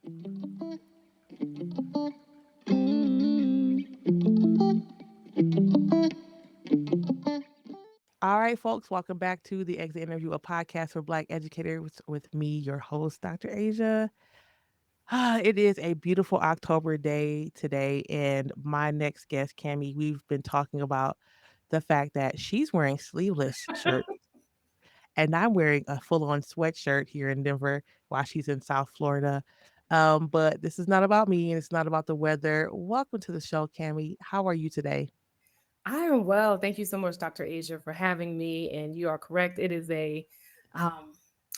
All right, folks, welcome back to the Exit Interview, a podcast for Black educators with me, your host, Dr. Asia. It is a beautiful October day today, and my next guest, Kamye, we've been talking about the fact that she's wearing sleeveless shirts, and I'm wearing a full-on sweatshirt here in Denver while she's in South Florida. But this is not about me, and it's not about the weather. Welcome to the show, Kamye. How are you today? I am well. Thank you so much, Dr. Asia, for having me. And you are correct. It is a um,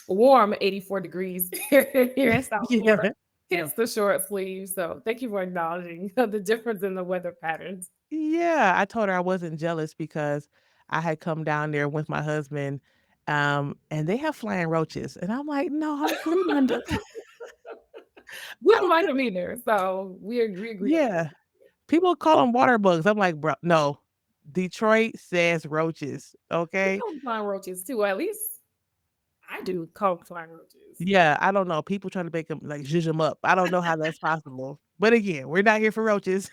warm 84 degrees here in South Florida. Yeah. Hence the short sleeves. So thank you for acknowledging the difference in the weather patterns. Yeah, I told her I wasn't jealous because I had come down there with my husband, and they have flying roaches, and I'm like, "No, I'm good under." We don't I'm mind good. them either. So we agree on Yeah, people call them water bugs. I'm like, "Bro, no, Detroit says roaches, we okay?" call them flying roaches too. At least I do call them flying roaches. Yeah, I don't know. People try to make them like zhuzh them up. I don't know how that's possible. But again, we're not here for roaches.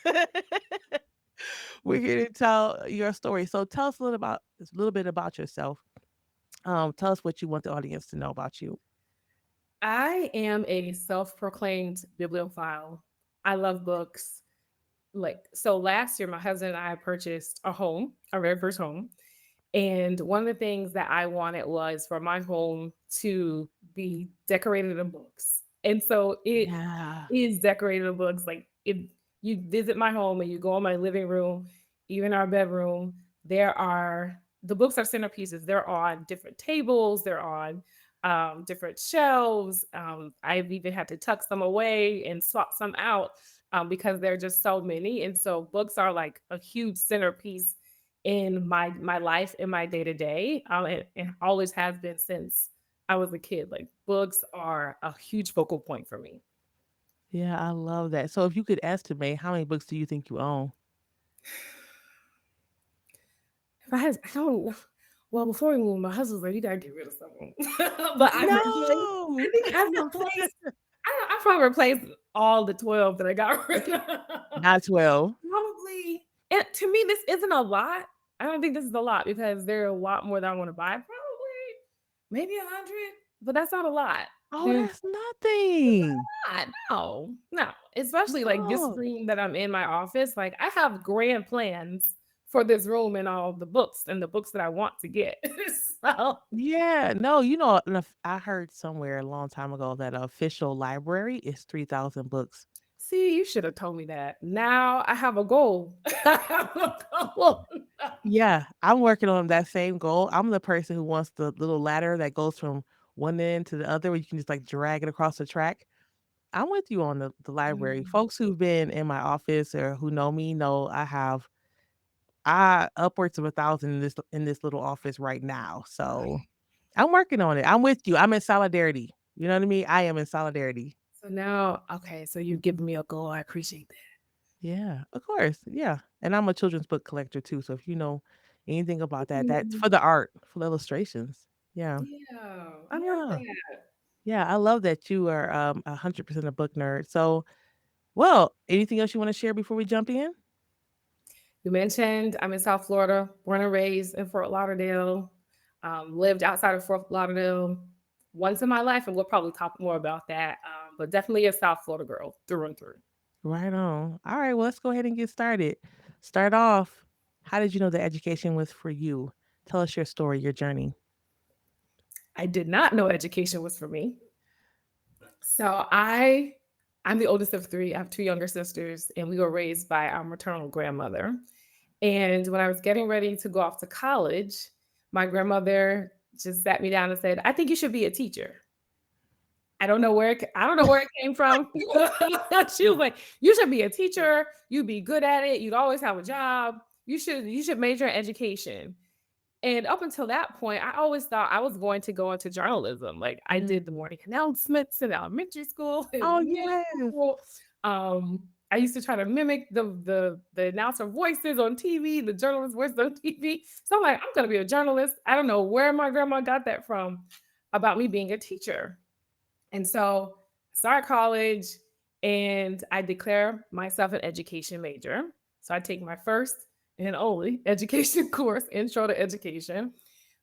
We're here to tell your story. So tell us a little bit about yourself. Tell us what you want the audience to know about you. I am a self-proclaimed bibliophile. I love books. So last year my husband and I purchased a home, our very first home. And one of the things that I wanted was for my home to be decorated in books. And so it Yeah. is decorated in books. Like if you visit my home and you go in my living room, even our bedroom, the books are centerpieces. They're on different tables, they're on different shelves. I've even had to tuck some away and swap some out because there are just so many. And so books are like a huge centerpiece in my life, in my day to day, and always has been since I was a kid. Like books are a huge focal point for me. Yeah, I love that. So if you could estimate, how many books do you think you own? If I don't. Well, before we move, my husband's like, "You gotta get rid of some of 'em." But I've replaced. I No. think I've replaced. I probably replaced all the 12 that I got rid of. Not 12. Probably. And to me, this isn't a lot. I don't think this is a lot because there are a lot more that I want to buy. Probably maybe 100, but that's not a lot. Oh, Mm, that's nothing. no, no. Especially like this No. room that I'm in my office. Like I have grand plans for this room and all the books and the books that I want to get. So Yeah, no, I heard somewhere a long time ago that a official library is 3,000 books. see, you should have told me that. Now I have a goal. I have a goal. Yeah, I'm working on that same goal. I'm the person who wants the little ladder that goes from one end to the other where you can just like drag it across the track. I'm with you on the library. Mm, Folks who've been in my office or who know me know I upwards of 1,000 in this little office right now. So I'm working on it. I'm with you. I'm in solidarity. You know what I mean? I am in solidarity. so now, okay, so you've given me a goal. I appreciate that. Yeah, of course. Yeah. And I'm a children's book collector too. So if you know anything about that, that's Mm, for the art, for the illustrations. Yeah. yeah, I love Yeah. that. Yeah. I love that you are 100% a book nerd. So, well, anything else you want to share before we jump in? You mentioned I'm in South Florida, born and raised in Fort Lauderdale, lived outside of Fort Lauderdale once in my life, and we'll probably talk more about that. But definitely a South Florida girl through and through. Right on. All right, well, let's go ahead and get started. Start off. How did you know that education was for you? Tell us your story, your journey. I did not know education was for me. So I'm the oldest of three. I have two younger sisters, and we were raised by our maternal grandmother. And when I was getting ready to go off to college, my grandmother just sat me down and said, "I think you should be a teacher." I don't know where it came from. She was like, "You should be a teacher. You'd be good at it. You'd always have a job. You should major in education." And up until that point, I always thought I was going to go into journalism. Like I did the Mm. morning announcements in elementary school, Oh, in middle yes. school. I used to try to mimic the announcer voices on TV, the journalist voices on TV. So I'm like, I'm gonna be a journalist. I don't know where my grandma got that from about me being a teacher. And so start college, and I declare myself an education major. So I take my first and only education course, Intro to Education,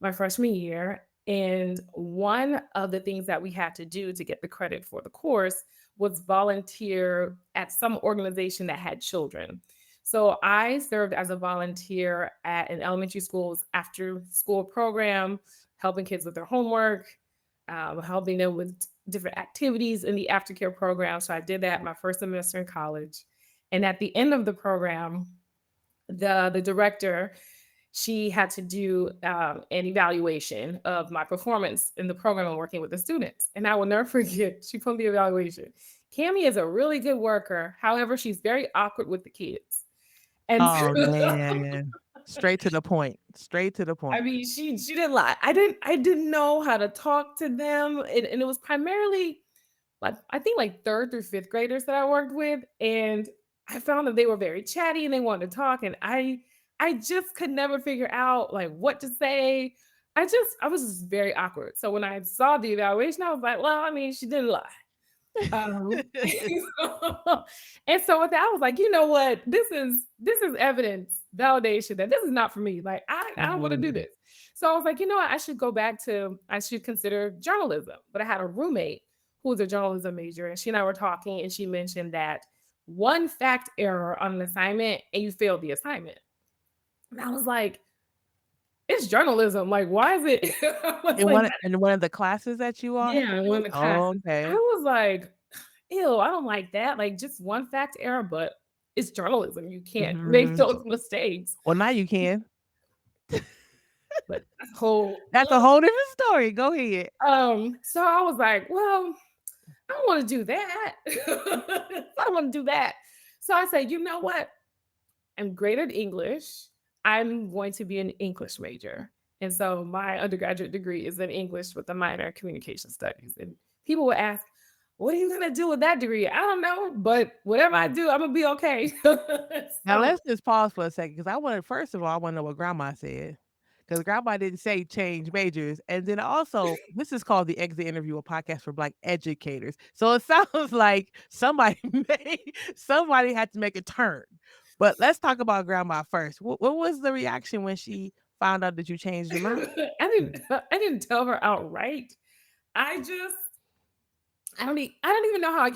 my freshman year. And one of the things that we had to do to get the credit for the course was volunteer at some organization that had children. So I served as a volunteer at an elementary school's after school program, helping kids with their homework, helping them with different activities in the aftercare program. So I did that my first semester in college. And at the end of the program, the director, she had to do an evaluation of my performance in the program and working with the students. And I will never forget, she put the evaluation. Kamye is a really good worker. However, she's very awkward with the kids. And so, Oh, man. Straight to the point. Straight to the I point. mean, she didn't lie. I didn't know how to talk to them, and it was primarily like I think like third through fifth graders that I worked with, and I found that they were very chatty and they wanted to talk, and I just could never figure out like what to say. I was just very awkward. So when I saw the evaluation, I was like, well, I mean, she didn't lie. And so with that, I was like, you know what? This is evidence, validation that this is not for me. Like, I don't want to do Mhm. this. So I was like, you know what? I should consider journalism. But I had a roommate who was a journalism major, and she and I were talking, and she mentioned that one fact error on an assignment and you failed the assignment. And I was like, it's journalism. Like, why is it? I was like, In one of the classes that you all had yeah, to in one do? of the Oh, classes. I okay. was like, ew, I don't like that. Like just one fact error, but it's journalism. You can't make Mhm. those mistakes. Well, now you can. But that's a whole That's a whole different story. Go ahead. so I was like, well, I don't want to do that. I don't want to do that. So I said, you know what? I'm great at English. I'm going to be an English major. And so my undergraduate degree is in English with a minor in communication studies. And people would ask, what are you going to do with that degree? I don't know, but whatever I do, I'm going to be okay. Now So let's just pause for a second because I wanna first of all, I wanna know what grandma said, because grandma didn't say change majors, and then also, this is called the Exit Interview, a podcast for Black educators. So it sounds like somebody had to make a turn. But let's talk about grandma first. What was the reaction when she found out that you changed your mind? I didn't tell her outright. I just I don't even know how I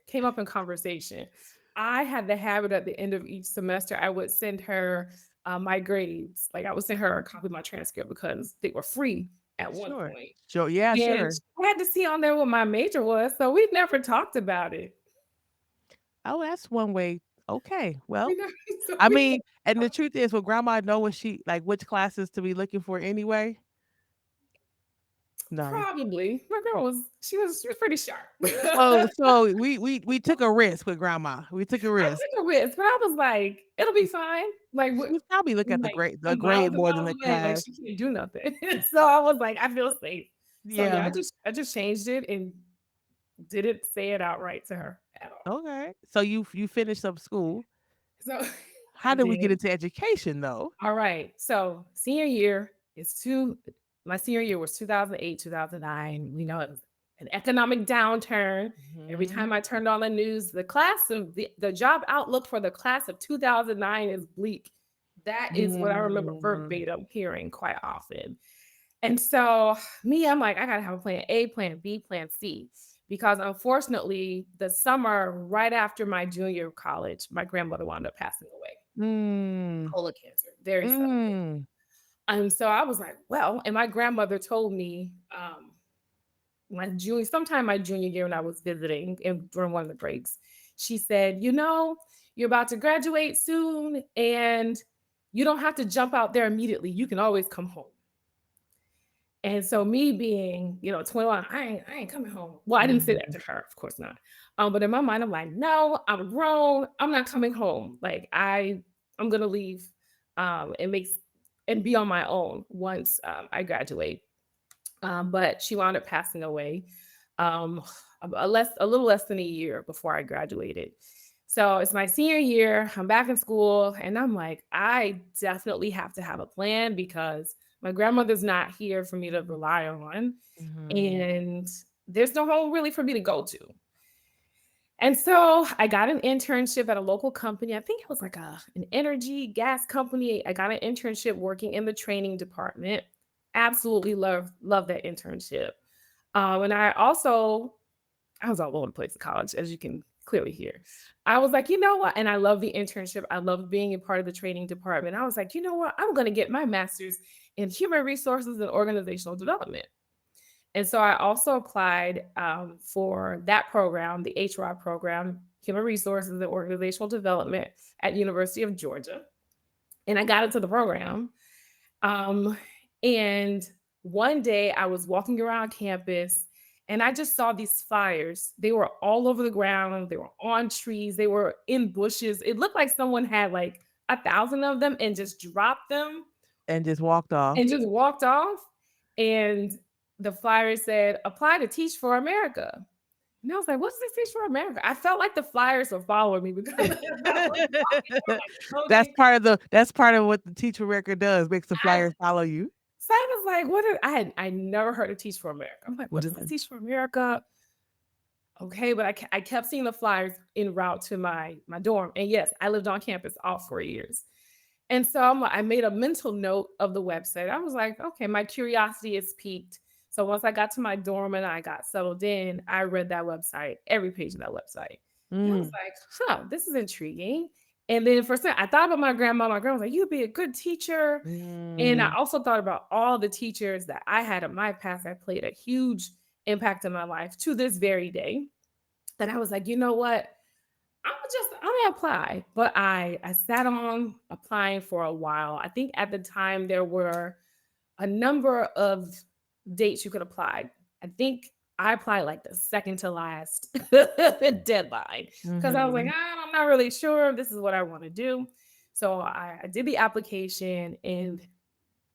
came up in conversation. I had the habit at the end of each semester, I would send her my grades. Like I would send her a copy of my transcript because they were free at one Sure. point. Sure, yeah, And sure. I had to see on there what my major was, so we never talked about it. Oh, that's one way. Okay, We well, never, so I we mean, and the truth is, will grandma know what she like, which classes to be looking for anyway? No. probably my girl was she was pretty sharp. So we took a risk with grandma. We took a I risk. took a risk, but I was like, it'll be fine. Like She what was probably looking at like the I'm miles grade and more than miles the away. Like class. she can't do nothing. So I was like, I feel safe. So yeah, Yeah. I just changed it and didn't say it outright to her at all. Okay. So you finished up school. So How I did we get did. into education though? All right. So senior year is two my senior year was 2008, 2009. We know it was an economic downturn. Every Mhm. time I turned on the news, the job outlook for the class of 2009 is bleak. That is what I remember Mm. verbatim hearing quite often. And so me, I'm like, I gotta have a plan A, plan B, plan C. Because unfortunately, the summer right after my junior year of college, my grandmother wound up passing away, Mm. colon cancer, very suddenly. Mm. And so I was like, well, and my grandmother told me sometime my junior year when I was visiting and during one of the breaks, she said, you know, you're about to graduate soon and you don't have to jump out there immediately. You can always come home. And so me being, 21, I ain't coming home. Well, I didn't say that Mhm. to her, of course not. But in my mind, I'm like, no, I'm grown. I'm not coming home. Like I'm gonna leave and be on my own once I graduate. But she wound up passing away um, a little less than a year before I graduated. So it's my senior year. I'm back in school, and I'm like, I definitely have to have a plan because my grandmother's not here for me to rely on, Mhm. and there's no home really for me to go to. And so I got an internship at a local company. I think it was like an energy gas company. I got an internship working in the training department. Absolutely love that internship. And I was all over the place in college, as you can clearly hear. I was like, you know what? And I love the internship. I love being a part of the training department. I was like, you know what? I'm going to get my master's in human resources and organizational development. And so I also applied for that program, the HR program, Human Resources and Organizational Development at University of Georgia. And I got into the program. Um, and one day I was walking around campus and I just saw these flyers. They were all over the ground. They were on trees. They were in bushes. It looked like someone had like 1,000 of them and just dropped them And just walked off. and just walked off. And the flyer said, apply to Teach for America. And I was like, what's this Teach for America? I felt like the flyers were following me because I was walking for like clothing. That's part of what the teacher record does, makes the I, flyers follow you. so I was like, I never heard of Teach for America. I'm like, what is this Mhm. Teach for America? Okay, but I kept seeing the flyers en route to my dorm. And yes, I lived on campus all 4 years. And so I made a mental note of the website. I was like, okay, my curiosity is piqued. So once I got to my dorm and I got settled in, I read that website, every page of that website. And I was Mm. like, this is intriguing. And then for a second, I thought about my grandma. My grandma was like, you'd be a good teacher. And I Mm. also thought about all the teachers that I had in my past that played a huge impact in my life to this very day. And I was like, you know what? I'm gonna apply. But I sat on applying for a while. I think at the time there were a number of dates you could apply. I think I applied like the second to last deadline because I was like, Mhm. I'm not really sure if this is what I want to do. So I did the application, and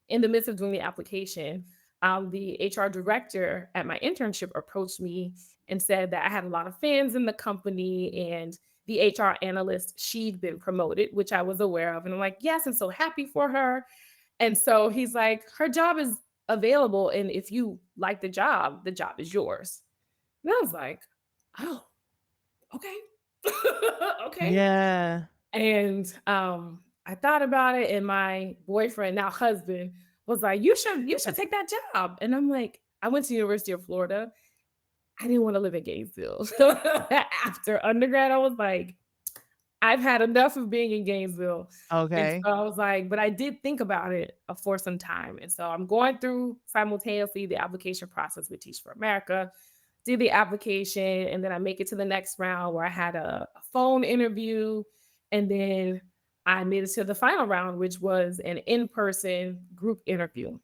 in the midst of doing the application, the HR director at my internship approached me and said that I had a lot of fans in the company, and the HR analyst, she'd been promoted, which I was aware of. And I'm like, yes, I'm so happy for her. And so he's like, her job is available. And if you like the job is yours. And I was like, oh, okay. Okay. Yeah. And I thought about it, and my boyfriend, now husband, was like, you should take that job. And I'm like, I went to University of Florida. I didn't want to live in Gainesville. So after undergrad, I was like, I've had enough of being in Gainesville. And Okay. so I was like, but I did think about it for some time. And so I'm going through simultaneously the application process with Teach for America, did the application, and then I make it to the next round where I had a phone interview. And then I made it to the final round, which was an in person group interview.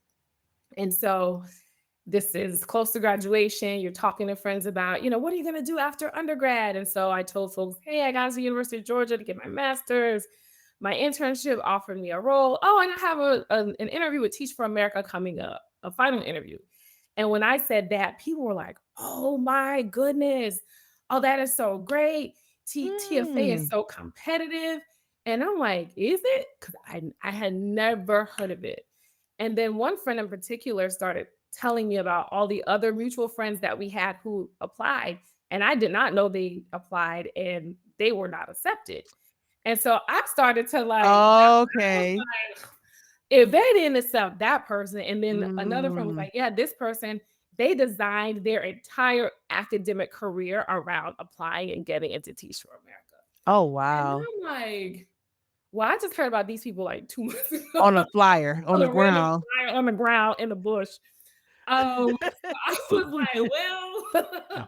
And so this is close to graduation. You're talking to friends about, what are you going to do after undergrad? And so I told folks, hey, I got to the University of Georgia to get my master's. My internship offered me a role. Oh, and I have an interview with Teach for America coming up, a final interview. And when I said that, people were like, oh my goodness. Oh, that is so great. TFA is Mm. so competitive. And I'm like, is it? Because I had never heard of it. And then one friend in particular started telling me about all the other mutual friends that we had who applied. And I did not know they applied and they were not accepted. And so I started to like, I was Okay. like, if they didn't accept that person, and then another friend was Mm. like, yeah, this person, they designed their entire academic career around applying and getting into Teach for America. Oh, And wow. I'm like, well, I just heard about these people like 2 months ago On a flyer, on on the a random ground. flyer on the ground in the bush. So I was like, well,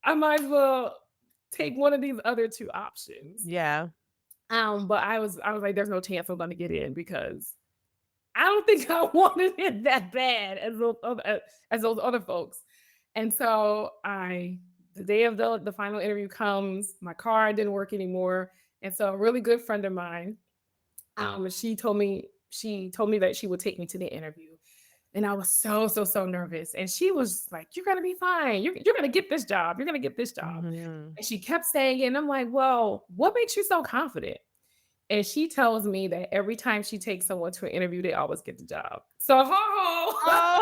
I might as well take one of these other two options. Yeah. But I was like, there's no chance I'm gonna get in because I don't think I wanted it that bad as those other folks. And so the day of the final interview comes, my car didn't work anymore. And so a really good friend of mine, she told me that she would take me to the interview. And I was so, so, so nervous. And she was like, you're gonna be fine. You're gonna get this job. You're gonna get this job. Mhm. And she kept saying it. And I'm like, well, what makes you so confident? And she tells me that every time she takes someone to an interview, they always get the job. So Oh.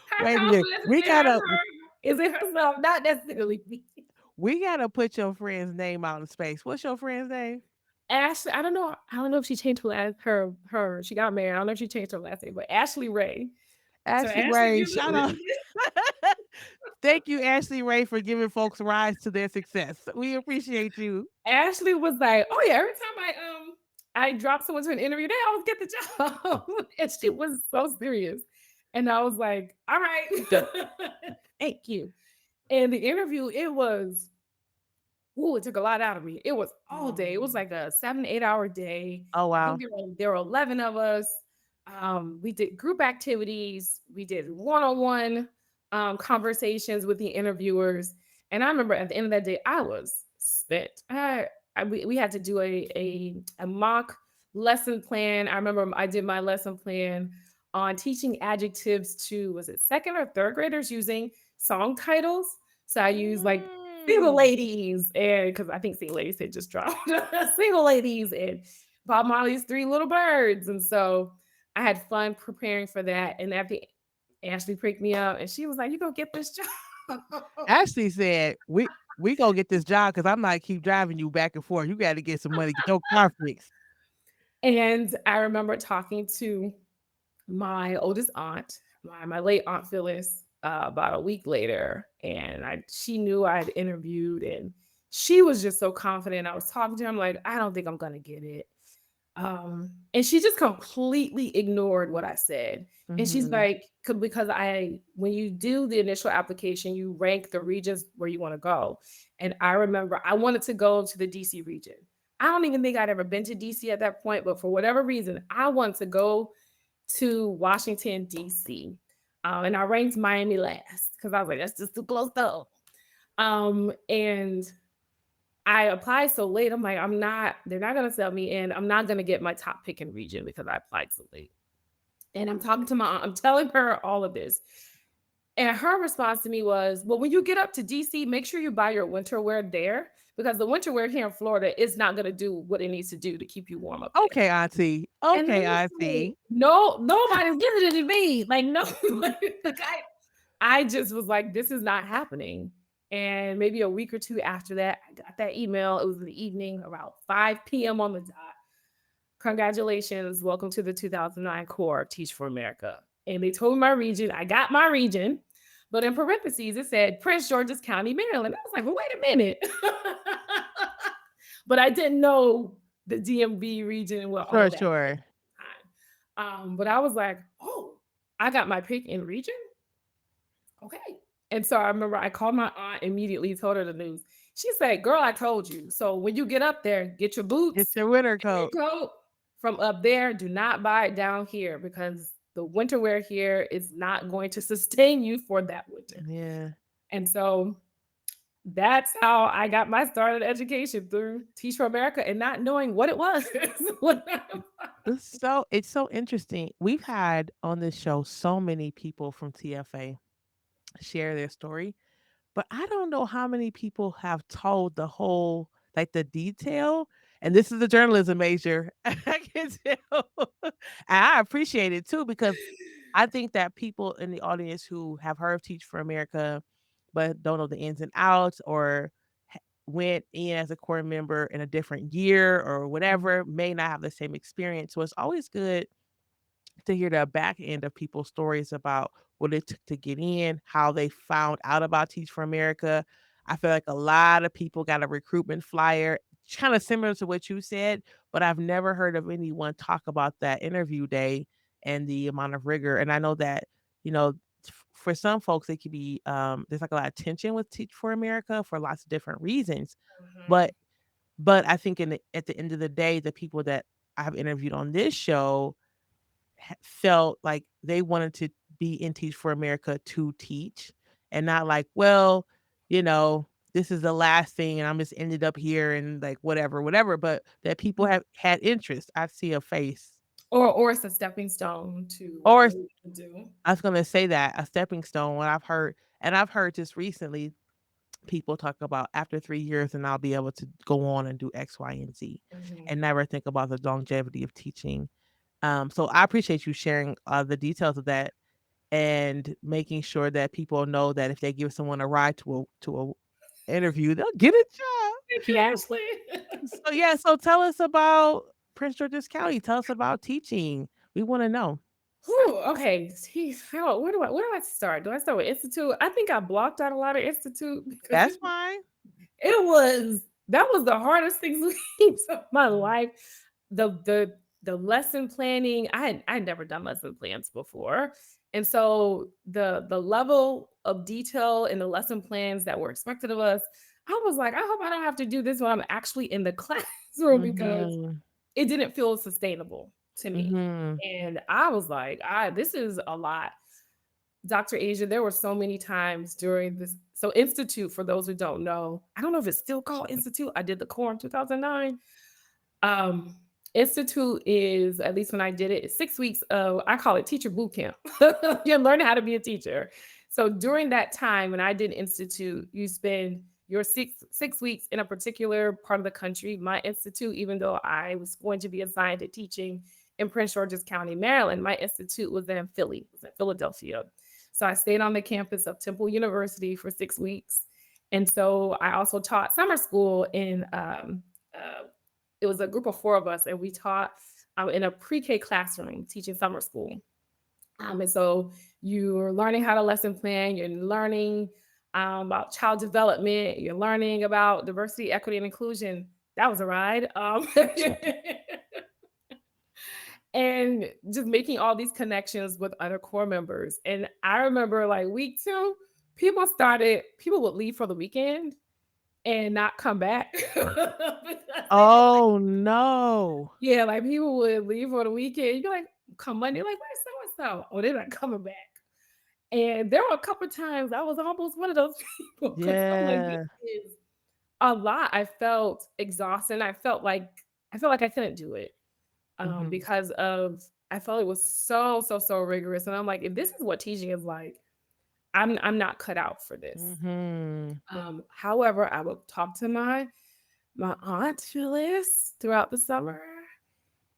her Wait a minute. confidence is We in her, gotta is in herself, not necessarily me. We gotta put your friend's name out in space. What's your friend's name? Ashley, I don't know. I don't know if she changed her last her. She got married. I don't know if she changed her last name, but Ashley Ray. So Ashley Ashley, if Ray. you're Shout listening out. to this, Thank you, Ashley Ray, for giving folks rides to their success. We appreciate you. Ashley was like, "Oh yeah, every time I drop someone to an interview, they always get the job," and she was so serious. And I was like, "All right, thank you." And the interview, it was ooh, it took a lot out of me. It was all day. It was like a 7, 8 hour day. Oh I think wow. there were 11 of us. We did group activities. We did one-on-one conversations with the interviewers. And I remember at the end of that day, I was spent. We had to do a mock lesson plan. I remember I did my lesson plan on teaching adjectives to, was it second or third graders using song titles? So I used like single Mm. ladies, and because I think single ladies had just dropped single ladies and Bob Marley's Three Little Birds. And so I had fun preparing for that. And after Ashley picked me up and she was like, "You gonna get this job." Ashley said, we gonna get this job because I'm not keep driving you back and forth. You got to get some money, get your car fixed." And I remember talking to my oldest aunt, my late aunt Phyllis, about a week later, and she knew I had interviewed, and she was just so confident. I was talking to her, I'm like, I don't think I'm gonna get it. And she just completely ignored what I said. And she's Mhm. like, because when you do the initial application, you rank the regions where you want to go. And I remember I wanted to go to the DC region. I don't even think I'd ever been to DC at that point, but for whatever reason, I wanted to go to Washington, D.C. And I ranked Miami last because I was like, that's just too close though. And I applied so late. I'm like, they're not gonna sell me in. I'm not gonna get my top pick in region because I applied so late. And I'm talking to my aunt, I'm telling her all of this. And her response to me was, well, when you get up to DC, make sure you buy your winter wear there because the winter wear here in Florida is not gonna do what it needs to do to keep you warm up there. Okay, auntie. And Okay, listen, auntie. no, nobody's giving it to me. Like, no, like, I just was like, this is not happening. And maybe a week or two after that, I got that email. It was in the evening, around 5 p.m. on the dot. Congratulations. Welcome to the 2009 core of Teach for America. And they told me my region. I got my region. But in parentheses, it said Prince George's County, Maryland. I was like, well, wait a minute. But I didn't know the DMV region and what all Sure, that meant sure. at the time. But I was like, oh, I got my pick in region. Okay. And so I remember I called my aunt immediately, told her the news. She said, girl, I told you. So when you get up there, get your Get boots your winter and coat. your coat from up there. Do not buy it down here because the winter wear here is not going to sustain you for that winter. Yeah. And so that's how I got my start in education, through Teach for America and not knowing what it was. It's so interesting. We've had on this show so many people from TFA share their story, but I don't know how many people have told the whole, like, the detail. And this is a journalism major. I can tell. And I appreciate it too because I think that people in the audience who have heard of Teach for America but don't know the ins and outs, or went in as a core member in a different year or whatever, may not have the same experience. So it's always good to hear the back end of people's stories about what it took to get in, how they found out about Teach for America. I feel like a lot of people got a recruitment flyer, kind of similar to what you said, but I've never heard of anyone talk about that interview day and the amount of rigor. And I know that, you know, for some folks, it could be there's like a lot of tension with Teach for America for lots of different reasons. Mhm. But I think at the end of the day, the people that I've interviewed on this show felt like they wanted to be in Teach for America to teach, and not like, well, you know, this is the last thing and I'm just ended up here and like whatever, whatever. But that people have had interest. I see a face. Or it's a stepping stone to Or whatever you can do. I was gonna say that a stepping stone. What I've heard, and I've heard just recently people talk about after 3 years and I'll be able to go on and do X, Y, and Z, Mhm. and never think about the longevity of teaching. So I appreciate you sharing the details of that and making sure that people know that if they give someone a ride to a interview, they'll get a job. Thank you, Ashley. So, yeah, so tell us about Prince George's County. Tell us about teaching. We wanna know. Whew, okay. Geez, where do I start? Do I start with institute? I think I blocked out a lot of institute because That's fine. it was that was the hardest things of my life. The lesson planning, I had never done lesson plans before. And so the level of detail in the lesson plans that were expected of us, I was like, I hope I don't have to do this when I'm actually in the classroom because Mhm. it didn't feel sustainable to me. Mhm. And I was like, this is a lot. Dr. Asia, there were so many times during this. So, Institute, for those who don't know, I don't know if it's still called Institute. I did the core in 2009. Um, Institute is, at least when I did it, it's 6 weeks of, I call it teacher boot camp. You're learning how to be a teacher. So, during that time when I did Institute, you spend your six weeks in a particular part of the country. My institute, even though I was going to be assigned to teaching in Prince George's County, Maryland, my institute was in Philly, it was in Philadelphia. So I stayed on the campus of Temple University for 6 weeks. And so I also taught summer school in, it was a group of four of us, and we taught in a pre K classroom teaching summer school. And so you're learning how to lesson plan, you're learning about child development, you're learning about diversity, equity, and inclusion. That was a ride. And just making all these connections with other core members. And I remember like week two, people would leave for the weekend and not come back because they did like, Oh, no. yeah, like people would leave for the weekend. You'd be like, come Monday, like, where's so and so? Oh, they're not coming back. And there were a couple times I was almost one of those people because I'm like, Yeah. this is a lot. I felt exhausted. I felt like I couldn't do it Mhm. because of I felt it was so so so rigorous, and I'm like, if this is what teaching is like, I'm not cut out for this. Mhm. However, I would talk to my aunt Phyllis throughout the summer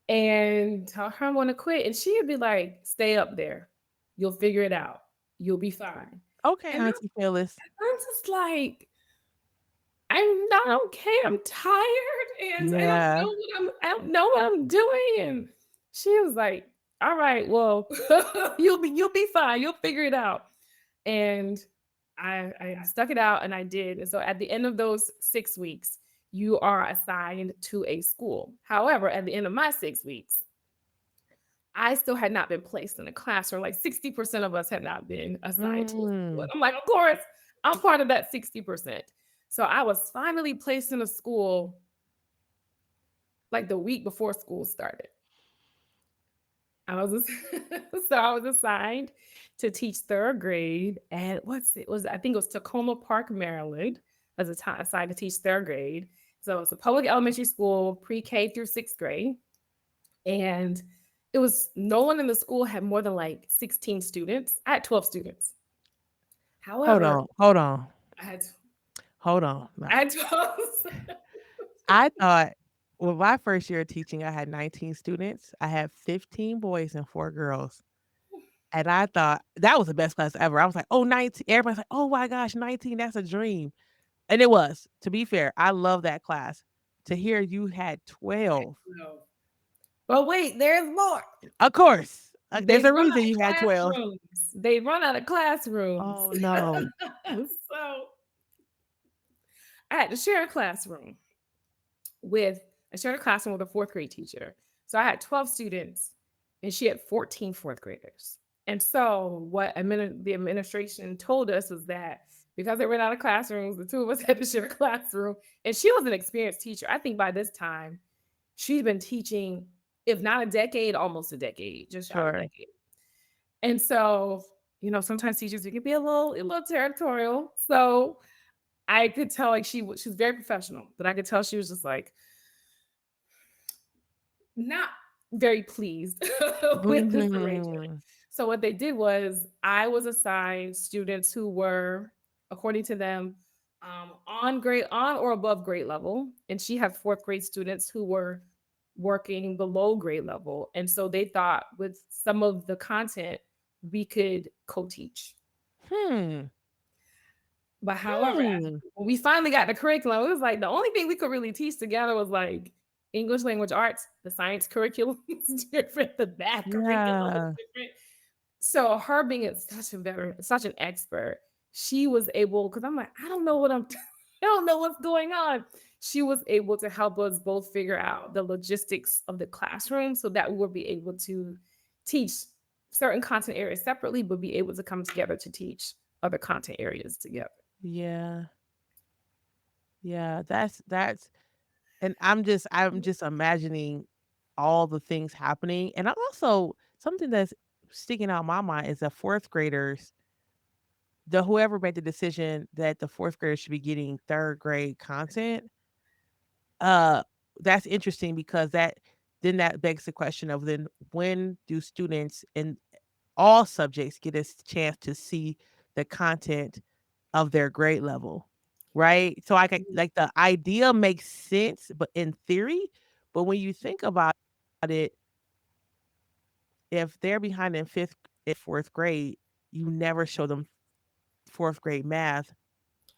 and tell her I want to quit, and she'd be like, "Stay up there, you'll figure it out, you'll be fine." Okay, And Auntie Phyllis. I'm just like, I'm not okay. I'm tired and Yeah. I don't know what I'm doing. And she was like, all right, well, you'll be fine. You'll figure it out. And I stuck it out and I did. And so at the end of those 6 weeks, you are assigned to a school. However, at the end of my 6 weeks, I still had not been placed in a classroom. Like 60% of us had not been assigned to a school. Mm. And I'm like, of course, I'm part of that 60%. So I was finally placed in a school like the week before school started. I was so I was assigned to teach third grade at what's it was I think it was Tacoma Park, Maryland, as a time assigned to teach third grade. So it's a public elementary school, pre-K through sixth grade. And it was no one in the school had more than like 16 students. I had 12 students. Hold However, on, hold on, I had hold on I now. had 12. I thought well, my first year of teaching, I had 19 students. I had 15 boys and 4 girls, and I thought that was the best class ever. I was like, "Oh, 19." Everybody's like, "Oh my gosh, 19, that's a dream." And it was. To be fair, I love that class. To hear you had 12. No. But wait, there's more. Of course, They there's a run reason out you had of 12. classrooms. They run out of classrooms. Oh, no. So I had to share a classroom with I shared a classroom with a fourth grade teacher. So I had 12 students and she had 14 fourth graders. And so what the administration told us was that because they ran out of classrooms, the two of us had to share a classroom. And she was an experienced teacher. I think by this time, she'd been teaching, if not a decade, almost a decade, just shot a Sure. decade. And so, sometimes teachers you can be a little territorial. So I could tell like she was very professional, but I could tell she was just like not very pleased with this arrangement. Mhm. So what they did was I was assigned students who were, according to them, on or above grade level, and she had fourth grade students who were working below grade level, and so they thought with some of the content we could co-teach. Hmm. But however, Hmm. when we finally got the curriculum, it was like the only thing we could really teach together was like English language arts, the science curriculum is different, the math curriculum is Yeah. different. So her being such a veteran, such an expert, she was able, because I'm like, I don't know what I'm I don't know what's going on. She was able to help us both figure out the logistics of the classroom so that we would be able to teach certain content areas separately, but be able to come together to teach other content areas together. Yeah. Yeah. That's and I'm just imagining all the things happening. And I'm also something that's sticking out in my mind is that fourth graders, the whoever made the decision that the fourth graders should be getting third grade content, uh, that's interesting because that begs the question of then when do students in all subjects get a chance to see the content of their grade level, right? So I can like the idea makes sense, but in theory, but when you think about it, if they're behind in fifth and fourth grade, you never show them fourth grade math,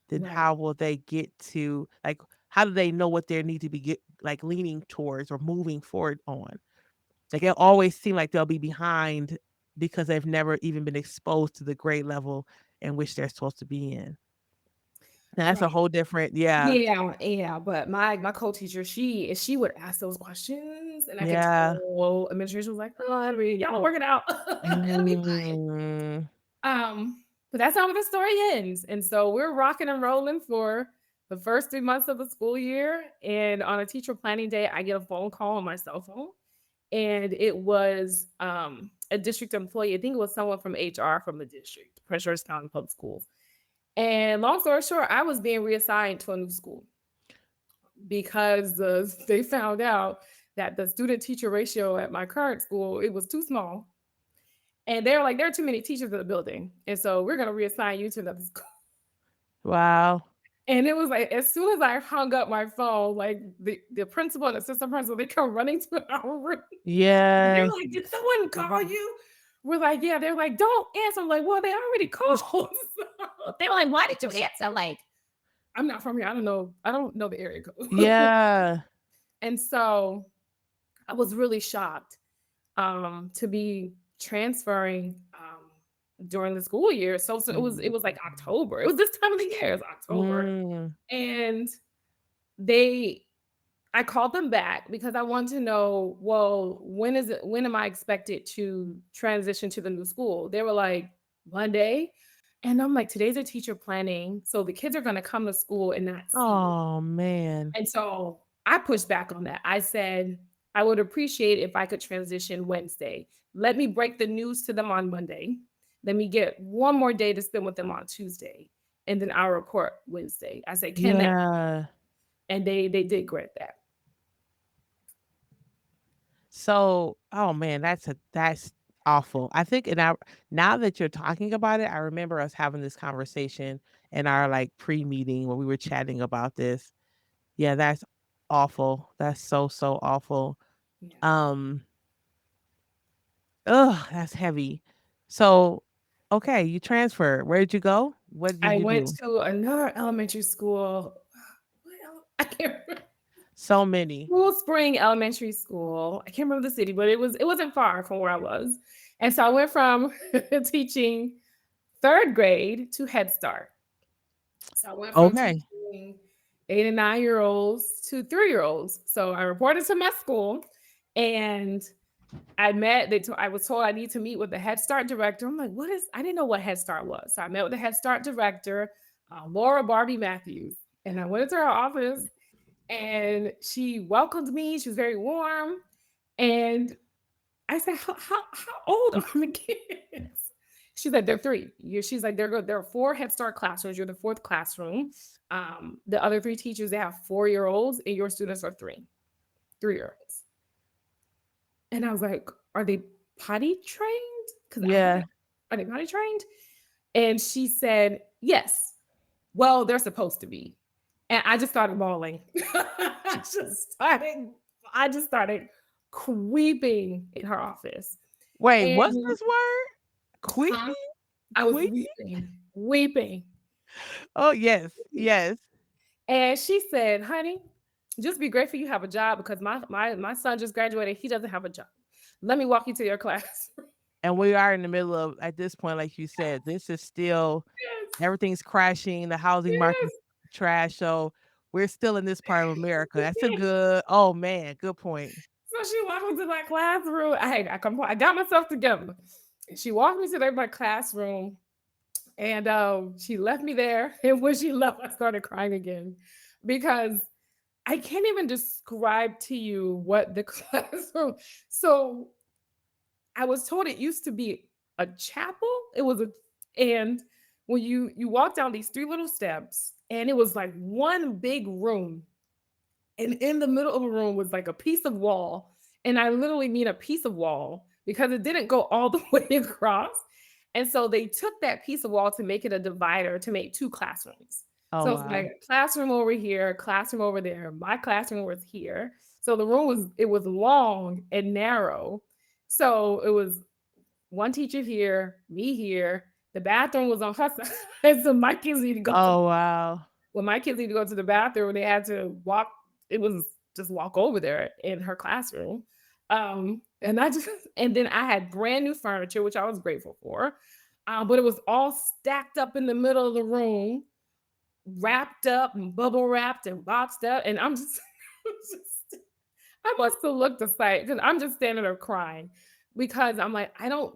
then Right. how will they get to like how do they know what they need to be like leaning towards or moving forward on? Like it always seem like they'll be behind because they've never even been exposed to the grade level in which they're supposed to be in. Now that's a Right. whole different yeah. Yeah, yeah, but my co-teacher, she would ask those questions, and I could Yeah. tell administration was like, "Oh, Henry, y'all work it out. It'll be fine." Mm. But that's not where the story ends, and so we're rocking and rolling for the first 3 months of the school year, and on a teacher planning day, I get a phone call on my cell phone, and it was, a district employee. I think it was someone from HR from the district, Prince George's County Public Schools, and long story short, I was being reassigned to a new school because they found out that the student teacher ratio at my current school it was too small, and they're like, there are too many teachers in the building, and so we're gonna reassign you to another school. Wow. And it was like as soon as I hung up my phone, like the principal and assistant principal, they come running to our room. They're Yes. like, "Did someone call you?" We're like, "Yeah." They're like, "Don't answer." I'm like, "Well, they already called." They're like, "Why did you answer?" I'm like, "I'm not from here. I don't know. I don't know the area code." Yeah. And so I was really shocked to be transferring during the school year. So it was like October. It was this time of the year. It was October, Mm. and they I called them back because I want to know, well, when am I expected to transition to the new school? They were like, Monday. And I'm like, today's a teacher planning. So the kids are going to come to school and not see me. Oh man. And so I pushed back on that. I said, I would appreciate if I could transition Wednesday. Let me break the news to them on Monday. Let me get one more day to spend with them on Tuesday. And then I'll report Wednesday. I said, can that? Yeah. And they did grant that. So, oh man, that's awful. I think and I now that you're talking about it, I remember us having this conversation in our like pre-meeting when we were chatting about this. Yeah, that's awful. That's so, so awful. Yeah. Um, ugh, that's heavy. So, okay, you transferred. Where did you go? What did I you went do? to another elementary school. I can't remember. So many. Cool Spring Elementary School. I can't remember the city, but it wasn't far from where I was. And so I went from teaching 3rd grade to Head Start. So I went from Okay. teaching 8 and 9-year-olds to 3-year-olds. So I reported to my school and I was told I need to meet with the Head Start director. I'm like, what is, I didn't know what Head Start was. So I met with the Head Start director, Laura Barbie Matthews. And I went into her office and she welcomed me. She was very warm. And I said, how old are the kids? She's like, they're 3. She's like, there are 4 Head Start classrooms. You're the 4th classroom. The other 3 teachers, they have 4-year-olds, and your students are 3-year-olds. And I was like, are they potty trained? Because I Yeah. haven't, are they potty trained? And she said, yes. Well, they're supposed to be. And I just started bawling. I just started weeping in her office. Wait, what's And this word? Queepy? huh? I was Queepy? weeping, weeping. Oh, yes, yes. And she said, "Honey, just be grateful you have a job because my son just graduated. He doesn't have a job. Let me walk you to your class." And we are in the middle of at this point, like you said, this is still Yes, everything's crashing, the housing market yes, trash, so we're still in this part of America. That's a yes. good oh, man, good point. So she walked me to my classroom. I got myself together. She walked me to my classroom, and she left me there. And when she left, I started crying again because I can't even describe to you what the classroom. So I was told it used to be a chapel. It was a and when you walk down these three little steps, and it was like one big room, and in the middle of the room was like a piece of wall, and I literally mean a piece of wall because it didn't go all the way across. And so they took that piece of wall to make it a divider to make two classrooms. Oh, So it's like wow. a classroom over here, classroom over there. My classroom was here. So the room was long and narrow. So it was one teacher here, me here. The bathroom was on her side. And so my kids need to go to Oh, wow. when my kids need to go to the bathroom, they had to walk. It was just walk over there in her classroom. And I just and then I had brand new furniture, which I was grateful for. But it was all stacked up in the middle of the room, wrapped up and bubble wrapped and boxed up. And I'm just, just I must have looked a sight because I'm just standing there crying because I'm like, I don't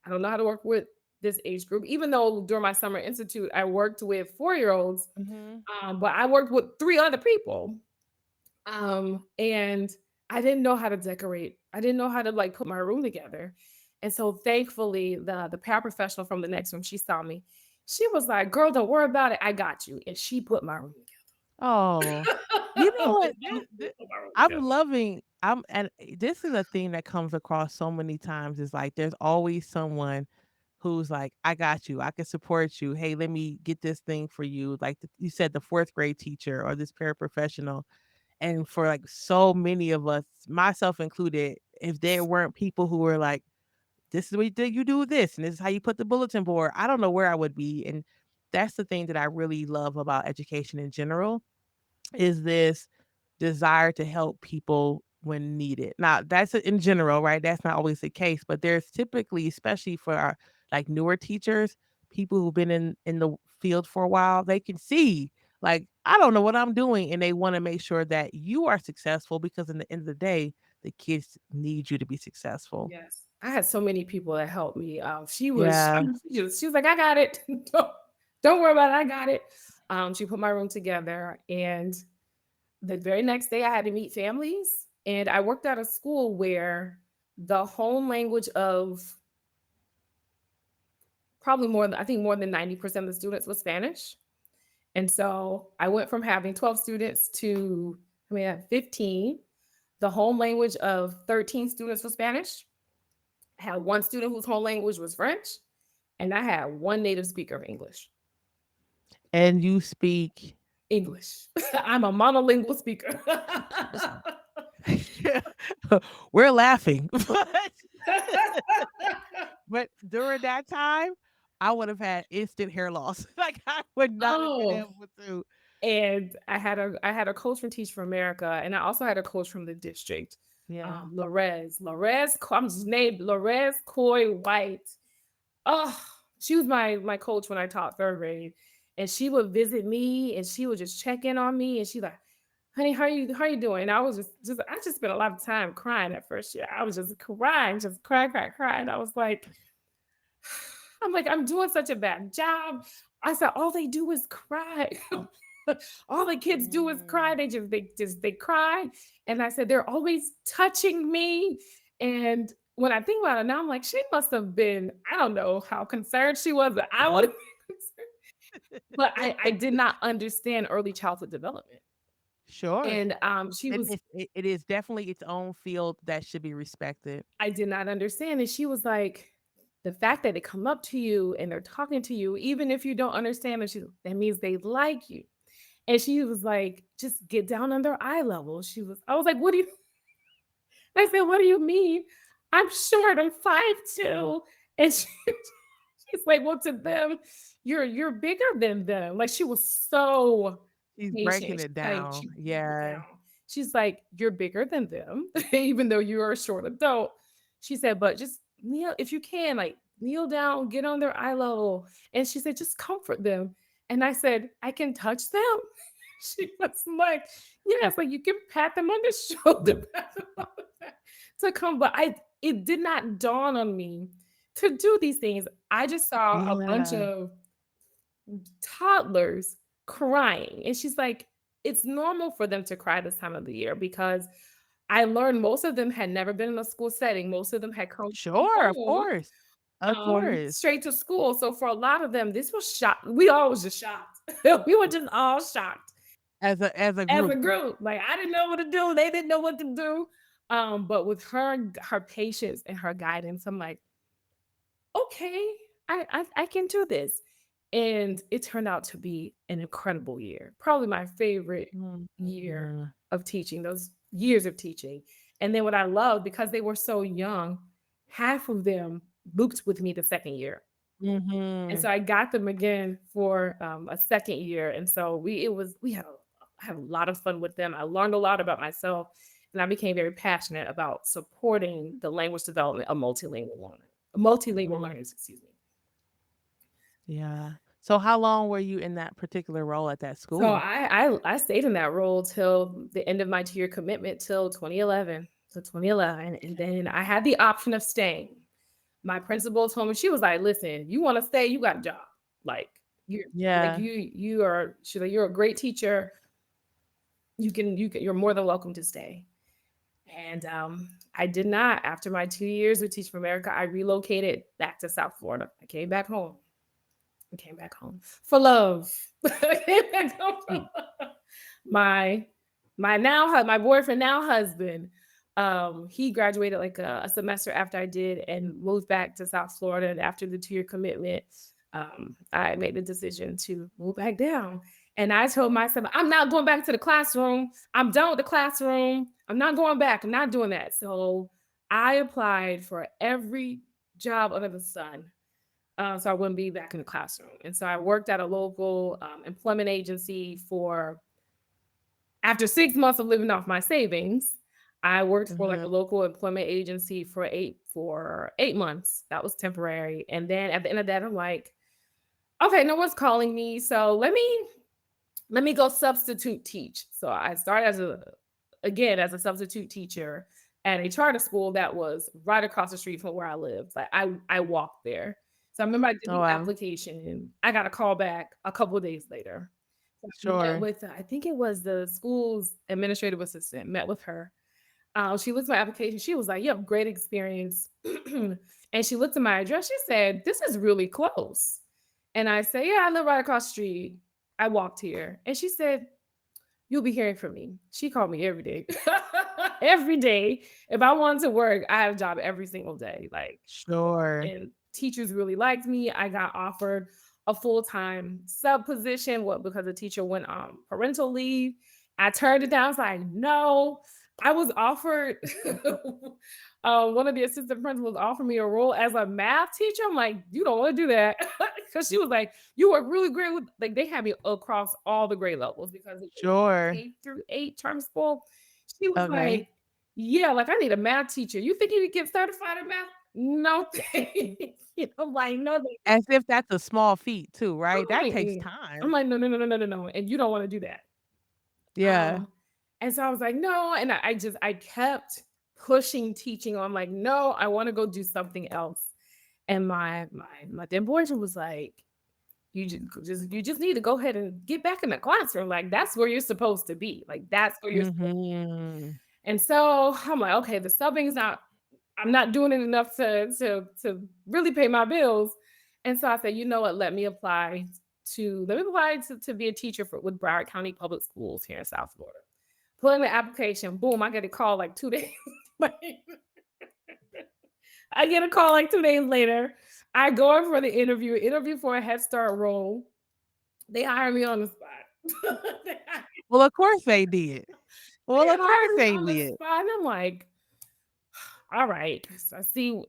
know how to work with this age group. Even though during my summer institute, I worked with 4 year olds, Mhm. but I worked with three other people. And I didn't know how to decorate. I didn't know how to like put my room together. And so thankfully, the paraprofessional from the next room, she saw me. She was like, "Girl, don't worry about it. I got you." And she put my room Oh. You know together. what? She put my room I'm together. loving I'm and this is a thing that comes across so many times is like there's always someone who's like, "I got you. I can support you. Hey, let me get this thing for you." Like you said, the fourth grade teacher or this paraprofessional. And for like so many of us, myself included, if there weren't people who were like, this is what you do this, and this is how you put the bulletin board, I don't know where I would be. And that's the thing that I really love about education in general is this desire to help people when needed. Now, that's in general, right? That's not always the case, but there's typically, especially for our like newer teachers, people who've been in the field for a while, they can see like I don't know what I'm doing, and they want to make sure that you are successful because in the end of the day, the kids need you to be successful. Yes. I had so many people that helped me. Yeah. She was like, "I got it. Don't worry about it. I got it." She put my room together, and the very next day I had to meet families, and I worked at a school where the home language of probably more than I think more than 90% of the students was Spanish. And so I went from having 12 students to I had 15. The home language of 13 students was Spanish. I had one student whose home language was French, and I had one native speaker of English. And you speak English. I'm a monolingual speaker. we're laughing. But during that time, I would have had instant hair loss. Like, I would not have been Oh, able to. and I had a coach from Teach for America, and I also had a coach from the district, Yeah. I'm just named Lorez Coy White. Oh, she was my coach when I taught third grade, and she would visit me, and she would just check in on me, and she like, "Honey, how you doing?" And I was just I just spent a lot of time crying that first year. I was just crying, just cry. And I was like, I'm like, I'm doing such a bad job. I said, all they do is cry. All the kids do is cry. Mm. They cry. And I said, they're always touching me. And when I think about it now, I'm like, she must have been, I don't know how concerned she was, but I would have been concerned. But I did not understand early childhood development. Sure. And she was It is definitely its own field that should be respected. I did not understand. And she was like, the fact that they come up to you and they're talking to you, even if you don't understand it, that means they like you. And she was like, just get down on their eye level. I was like, what do you, I said, what do you mean? I'm short, I'm 5'2". And she's like, well, to them, you're bigger than them." Like, she was so She's breaking patient. it She down. broke it Yeah. down. She's like, "You're bigger than them, even though you are a short adult." She said, "But just kneel if you can, like, kneel down, get on their eye level." And she said, "Just comfort them." And I said, "I can touch them?" She was like, "Yes, like, you can pat them on the shoulder, pat them on the back to come." But it did not dawn on me to do these things. I just saw a bunch Yeah. of toddlers crying. And she's like, it's normal for them to cry this time of the year because I learned most of them had never been in a school setting. Most of them had come from Sure, of home course. Of course. straight to school. So for a lot of them, this was shocked. We all was just shocked. We were just all shocked As a as a group. group. Like I didn't know what to do. They didn't know what to do. But with her patience and her guidance, I'm like, okay, I can do this. And it turned out to be an incredible year. Probably my favorite year Mhm. of teaching, those years of teaching. And then what I loved, because they were so young, half of them looped with me the second year. And Mhm. so I got them again for a second year. And so we had I had a lot of fun with them. I learned a lot about myself, and I became very passionate about supporting the language development of multilingual Mhm. learners, excuse me. Yeah. So how long were you in that particular role at that So school? I stayed in that role till the end of my 2-year commitment till 2011. So 2011, and then I had the option of staying. My principal told me, she was like, "Listen, you want to stay? You got a job. Like Yeah. you are." She's like, "You're a great teacher. You're more than welcome to stay." And I did not. After my 2 years with Teach for America, I relocated back to South Florida. I came back home. I came back home for love. I came back home for Mm. love. My my boyfriend, now husband, he graduated like a semester after I did and moved back to South Florida. And after the 2-year commitment, I made the decision to move back down. And I told myself, I'm not going back to the classroom. I'm done with the classroom. I'm not going back. I'm not doing that. So I applied for every job under the sun, so I wouldn't be back in the classroom. And so I worked at a local employment agency for, after 6 months of living off my savings, I worked for like Mhm. a local employment agency for 8 months. That was temporary. And then at the end of that, I'm like, okay, no one's calling me. So let me go substitute teach. So I started as a substitute teacher at a charter school that was right across the street from where I lived. Like I walked there. So I remember I did Oh, the wow. application and I got a call back a couple of days later. So I met Sure. with, I think it was the school's administrative assistant, met with her. She looked at my application. She was like, "You have great experience." And she looked at my address. She said, "This is really close." And I said, "Yeah, I live right across the street. I walked here." And she said, "You'll be hearing from me." She called me every day. Every day. If I wanted to work, I had a job every single day. Like, Sure. and teachers really liked me. I got offered a full-time sub position, what, because the teacher went on parental leave. I turned it down. I was like, no. I was offered one of the assistant principals offered me a role as a math teacher. I'm like, you don't want to do that. Because she was like, you work really great with, like, they had me across all the grade levels because it was Sure. K-8 term school. She was Okay. like, yeah, like I need a math teacher. You think you could get certified in math? No, I'm like, no, As if that's a small feat too, right? I'm That like, takes I'm time. like, no, no, no, no, no, no, no, and you don't want to do that. Yeah. Um, and so I was like, no, and I kept pushing teaching on, like, no, I want to go do something else. And my then boyfriend was like, you just need to go ahead and get back in the classroom. Like that's where you're supposed to be. Like that's where you're supposed. Mhm. And so I'm like, okay, the subbing's not, I'm not doing it enough to really pay my bills. And so I said, you know what, let me apply to be a teacher with Broward County Public Schools here in South Florida. Put in the application, boom, I get a call like 2 days. later. I get a call like 2 days later. I go in for the interview for a Head Start role. They hire me on the spot. they Well, of course they did. Well, of course hire me they on the did. spot. And I'm like, all right. So I see.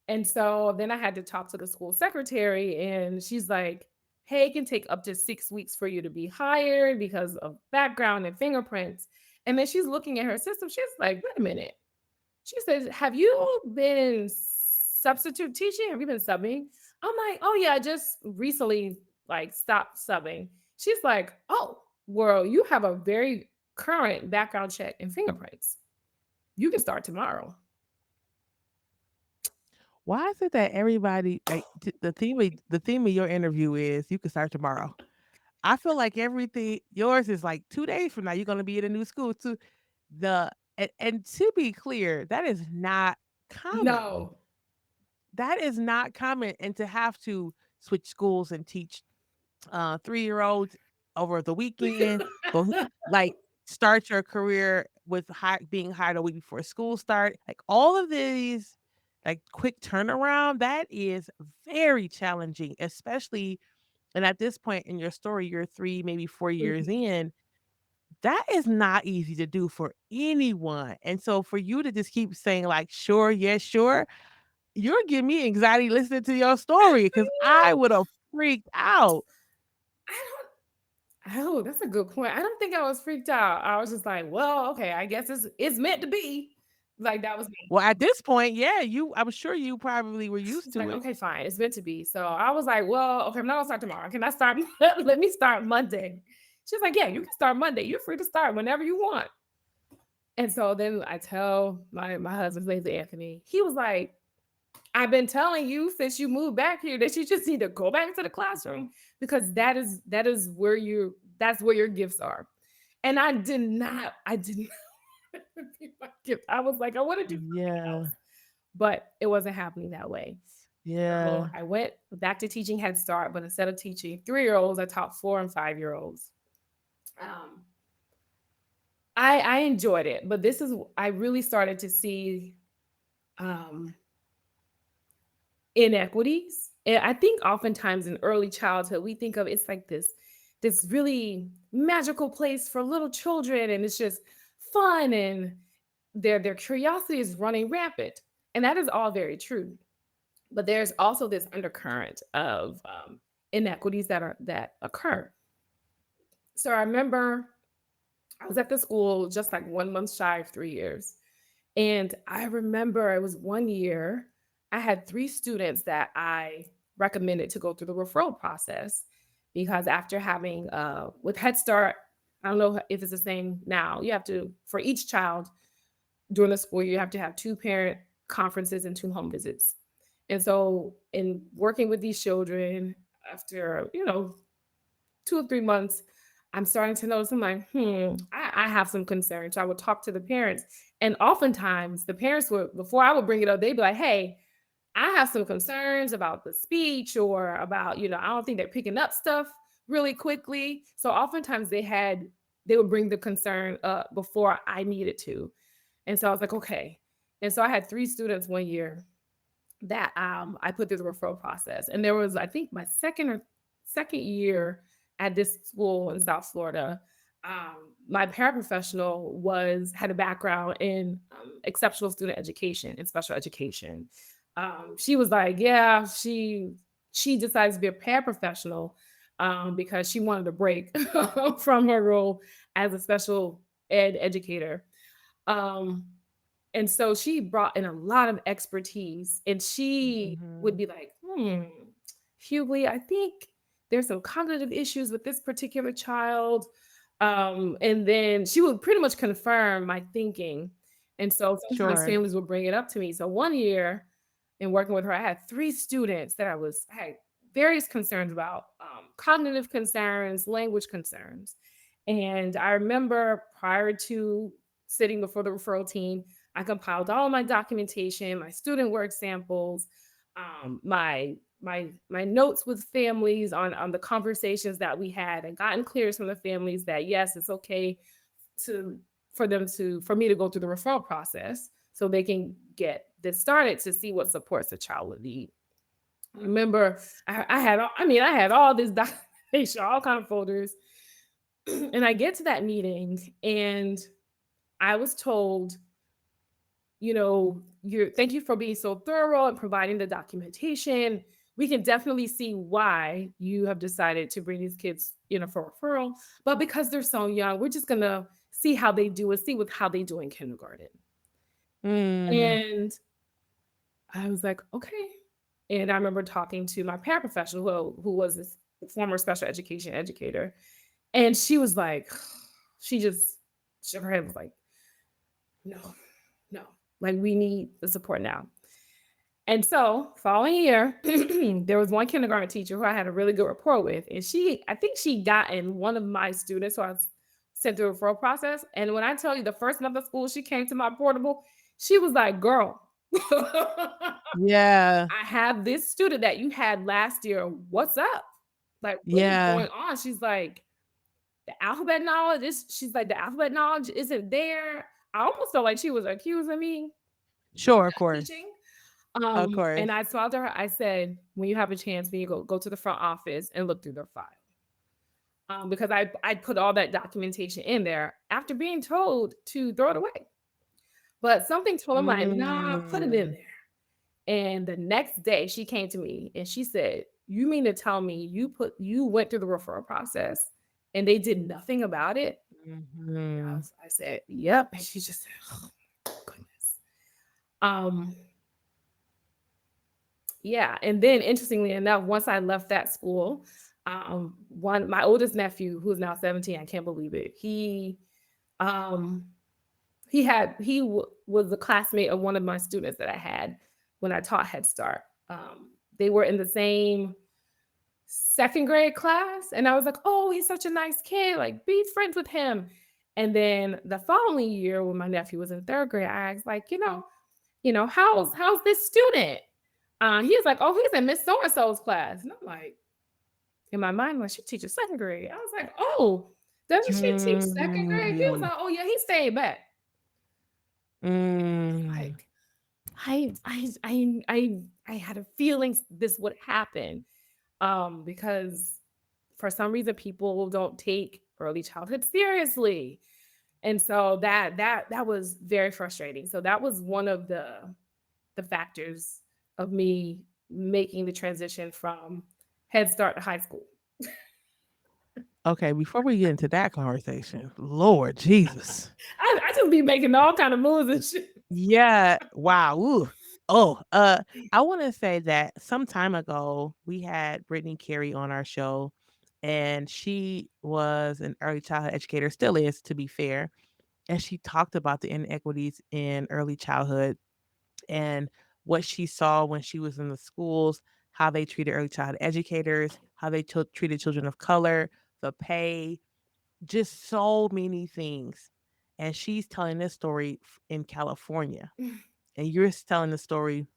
And so then I had to talk to the school secretary, and she's like, hey, it can take up to 6 weeks for you to be hired because of background and fingerprints. And then she's looking at her system. She's like, wait a minute. She says, have you been substitute teaching? Have you been subbing? I'm like, oh yeah, I just recently like stopped subbing. She's like, oh, well, you have a very current background check and fingerprints. You can start tomorrow. Why is it that everybody like the theme of your interview is you can start tomorrow? I feel like everything yours is like 2 days from now, you're gonna be in a new school too. And to be clear, that is not common. No. That is not common, and to have to switch schools and teach 3-year-olds over the weekend, go like start your career with being hired a week before school start, like all of these like quick turnaround, that is very challenging, especially and at this point in your story, you're 3, maybe 4 years Mhm. in, that is not easy to do for anyone. And so for you to just keep saying like, "Sure, yes, sure," you're giving me anxiety listening to your story because I would have freaked out. I Oh, that's a good point. I don't think I was freaked out. I was just like, well, okay, I guess it's meant to be. Like that was me. Well, at this point, yeah, I'm sure you probably were used She's to like, it. okay, fine, it's meant to be. So I was like, well, okay, I'm not gonna start tomorrow. Can I start? Let me start Monday. She's like, yeah, you can start Monday. You're free to start whenever you want. And so then I tell my husband's name is Anthony. He was like, I've been telling you since you moved back here that you just need to go back to the classroom because that is where that's where your gifts are. And I did not repeat my gift. I was like, I want to do something else. Yeah, But it wasn't happening that way. So yeah. I went back to teaching Head Start, but instead of teaching 3-year-olds, I taught 4 and 5-year-olds. Um, I enjoyed it, but this is I really started to see um inequities. And I think oftentimes in early childhood, we think of it's like this really magical place for little children, and it's just fun, and their curiosity is running rampant, and that is all very true. But there's also this undercurrent of inequities that occur. So I remember I was at the school just like 1 month shy of 3 years. And I remember it was one year, I had 3 students that I recommended to go through the referral process because after having, with Head Start, I don't know if it's the same now, you have to, for each child during the school year, you have to have 2 parent conferences and 2 home visits. And so, in working with these children, after, 2 or 3 months, I'm starting to notice I'm like, I have some concerns. So I would talk to the parents. And oftentimes the parents would, before I would bring it up, they'd be like, hey, I have some concerns about the speech or about, I don't think they're picking up stuff really quickly. So oftentimes they would bring the concern up before I needed to. And so I was like, okay. And so I had 3 students one year that I put through the referral process. And there was, I think, my second year at this school in South Florida. My paraprofessional was had a background in exceptional student education and special education. She was like, yeah, she decided to be a paraprofessional because she wanted a break from her role as a special ed educator. Um, and so she brought in a lot of expertise, and she would Mhm. be like, Hugley, I think there's some cognitive issues with this particular child. And then she would pretty much confirm my thinking. And so sometimes Sure. families would bring it up to me. So one year in working with her, I had 3 students that I had various concerns about, cognitive concerns, language concerns. And I remember prior to sitting before the referral team, I compiled all my documentation, my student work samples, my notes with families on the conversations that we had, and gotten clears from the families that yes, it's okay to for me to go through the referral process so they can get this started to see what supports the child would need. I remember I had all this documentation, all kind of folders, and I get to that meeting and I was told you're thank you for being so thorough and providing the documentation. We can definitely see why you have decided to bring these kids, for referral. But because they're so young, we're just gonna see how they do and see with how they do in kindergarten. Mm. And I was like, okay. And I remember talking to my paraprofessional who was this former special education educator. And she was like, she just shook her head, was like, no, no, like we need the support now. And so, following year, there was one kindergarten teacher who I had a really good rapport with, and I think she got in one of my students who I was sent through a referral process. And when I tell you, the first month of school, she came to my portable, she was like, "Girl, I Yeah. have this student that you had last year. What's up? Like, what is Yeah. going on?" She's like, "The alphabet knowledge is." She's like, "The alphabet knowledge isn't there." I almost felt like she was accusing me Sure, of course. teaching. Of And course. I told her, I said, when you have a chance, when you go to the front office and look through their file. Because I put all that documentation in there after being told to throw it away. But something told him like, nah, put it in Mm. there. And the next day she came to me and she said, "You mean to tell me you went through the referral process and they did nothing about it?" Mhm. I said, "Yep." And she just said, "Oh, goodness." Um, Yeah, and then interestingly enough, once I left that school, one my oldest nephew, who is now 17, I can't believe it. Um, was a classmate of one of my students that I had when I taught Head Start. They were in the same second grade class, and I was like, "Oh, he's such a nice kid. Like, be friends with him." And then the following year, when my nephew was in third grade, I asked, like, how's this student? He was like, "Oh, he's in Miss So and So's class." And I'm like, in my mind, like, she teaches second grade. I was like, "Oh, doesn't she teach second grade?" He was Mm. like, "Oh yeah, he stayed back." Mm. Like, I had a feeling this would happen, because for some reason people don't take early childhood seriously, and so that was very frustrating. So that was one of the factors of me making the transition from Head Start to high school. Okay, before we get into that conversation, Lord Jesus. I just be making all kind of moves and shit. Yeah, wow, ooh. Oh, I wanna say that some time ago, we had Brittany Carey on our show, and she was an early childhood educator, still is, to be fair, and she talked about the inequities in early childhood and what she saw when she was in the schools, how they treated early childhood educators, how they treated children of color, the pay, just so many things. And she's telling this story in California, and you're telling the story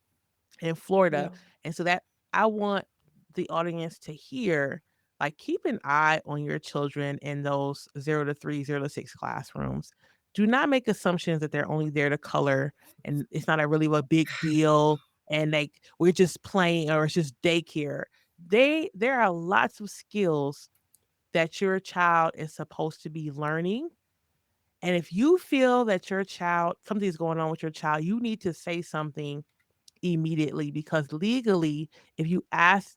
in Florida. Yeah. And so that I want the audience to hear, like, keep an eye on your children in those 0 to 3, 0 to 6 classrooms. Do not make assumptions that they're only there to color and it's not a big deal and like we're just playing or it's just daycare. There are lots of skills that your child is supposed to be learning. And if you feel that your child, something's going on with your child, you need to say something immediately because legally, if you ask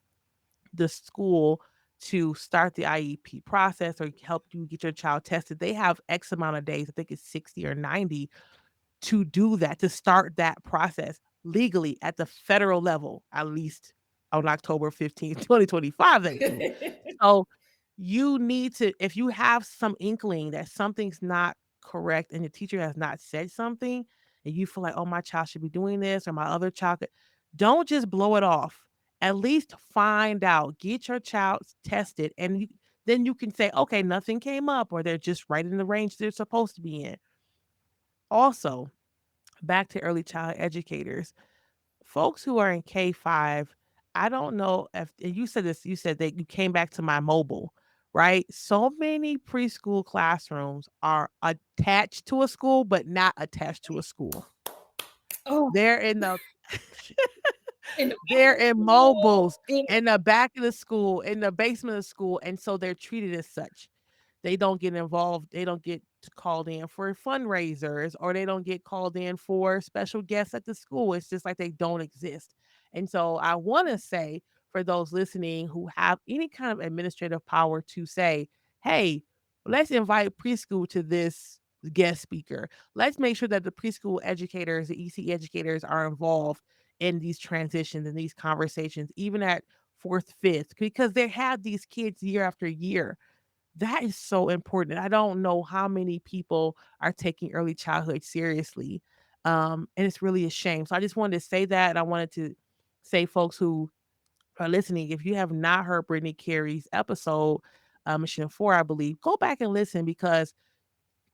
the school to start the IEP process or help you get your child tested, they have X amount of days, I think it's 60 or 90, to do that, to start that process legally at the federal level, at least on October 15th, 2025, they do. So you need to, if you have some inkling that something's not correct and the teacher has not said something, and you feel like, oh, my child should be doing this or my other child could, don't just blow it off. At least find out, get your child tested, and then you can say, okay, nothing came up, or they're just right in the range they're supposed to be in. Also, back to early child educators, folks who are in K-5, I don't know if and you said this, you said that you came back to my mobile, right? So many preschool classrooms are attached to a school, but not attached to a school. Oh, They're in the in the back they're of the in school, mobiles in the back of the school, in the basement of the school, and so they're treated as such. They don't get involved. They don't get called in for fundraisers, or they don't get called in for special guests at the school. It's just like they don't exist. And so I want to say, for those listening who have any kind of administrative power, to say, hey, let's invite preschool to this guest speaker. Let's make sure that the preschool educators, the EC educators, are involved in these transitions and these conversations, even at fourth, fifth, because they have these kids year after year. That is so important. I don't know how many people are taking early childhood seriously. And it's really a shame. So I just wanted to say that. And I wanted to say, folks who are listening, if you have not heard Brittany Carey's episode, Mission 4, I believe, go back and listen, because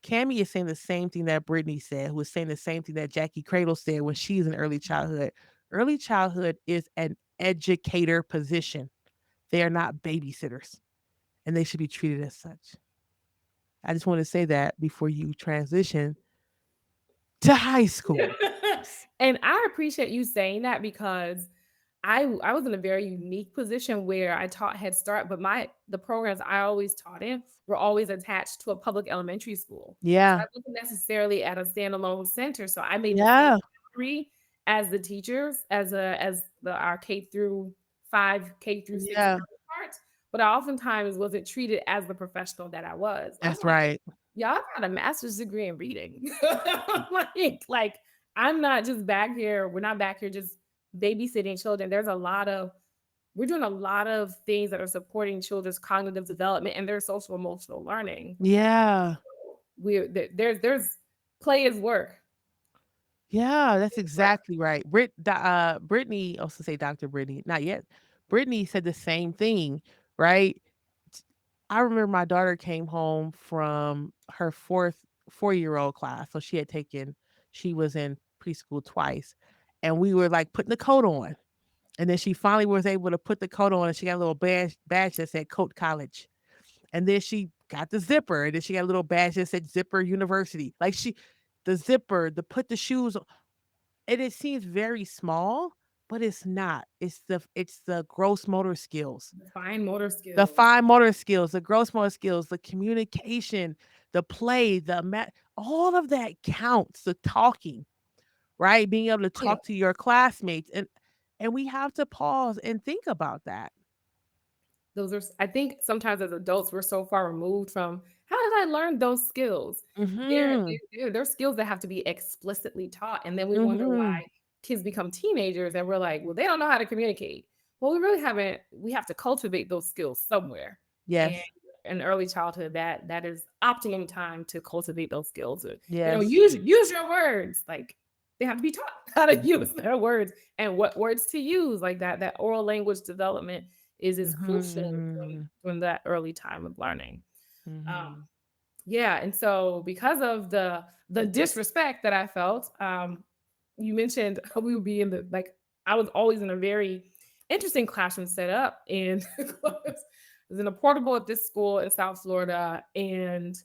Kamye is saying the same thing that Brittany said, who was saying the same thing that Jackie Cradle said when she's in early childhood. Early childhood is an educator position. They are not babysitters, and they should be treated as such. I just want to say that before you transition to high school. And I appreciate you saying that because I was in a very unique position where I taught Head Start, but the programs I always taught in were always attached to a public elementary school. So I Yeah. wasn't necessarily at a standalone center. So I made the same Yeah. boundary as the teachers, as the our K through 5, K through 6 Yeah. counterparts, but I oftentimes wasn't treated as the professional that I was. I'm That's like, right. y'all got a master's degree in reading. like I'm not just back here. We're not back here just babysitting children. We're doing a lot of things that are supporting children's cognitive development and their social emotional learning. Yeah. There's play is work. Yeah, that's It's work. exactly right. Brittany, I was to say Dr. Brittany, not yet. Brittany said the same thing, right? I remember my daughter came home from her 4-year-old class. So she was in preschool twice. And we were like putting the coat on. And then she finally was able to put the coat on, and she got a little badge that said Coat College. And then she got the zipper, and then she got a little badge that said Zipper University. Like the zipper, the put the shoes on, and it seems very small, but it's not. It's the gross motor skills, Fine motor the skills. fine motor skills, the gross motor skills, the communication, the play, all of that counts. The talking, right? Being able to Oh, yeah. talk to your classmates, and we have to pause and think about that. I think sometimes as adults, we're so far removed from how did I learn those skills? Mhm. They're skills that have to be explicitly taught. And then we wonder Mhm. why kids become teenagers and we're like, well, they don't know how to communicate. Well, we really haven't, we have to cultivate those skills somewhere. And Yes. in early childhood, that is optimum time to cultivate those skills. Yes. Use your words. Like they have to be taught how to use their words and what words to use, like that oral language development is crucial Mhm. during that early time of learning. Um, Mhm. yeah, and so because of the disrespect that I felt, you mentioned we would be in the like I was always in a very interesting classroom setup, and it was in a portable at this school in South Florida, and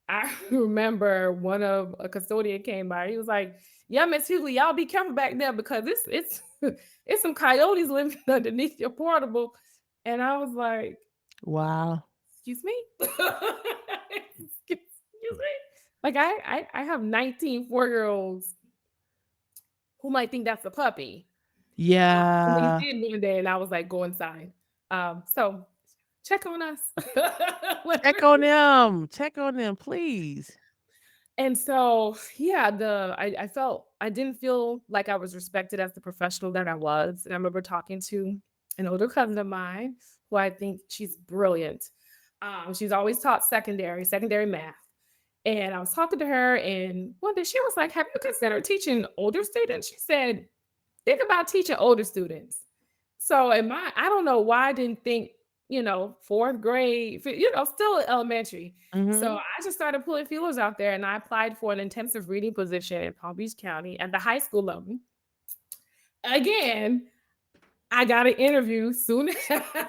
I remember one of a custodian came by. He was like, "Yeah, Miss Hugley, y'all be careful back there because it's it's some coyotes living underneath your portable." And I was like, Wow. "Excuse me, excuse me." Like I have 19 4-year olds who might think that's a puppy. And they Yeah. did one day, and I was like, "Go inside." So check on us. Check on them. Check on them, please. And so, yeah, I felt I didn't feel like I was respected as the professional that I was. And I remember talking to an older cousin of mine who I think she's brilliant. She's always taught secondary math. And I was talking to her, and one day she was like, "Have you considered teaching older students?" She said, "Think about teaching older students." So I don't know why I didn't think, fourth grade, still elementary. So Mhm. I just started pulling feelers out there and I applied for an intensive reading position in Palm Beach County at the high school level. Again, I got an interview soon after.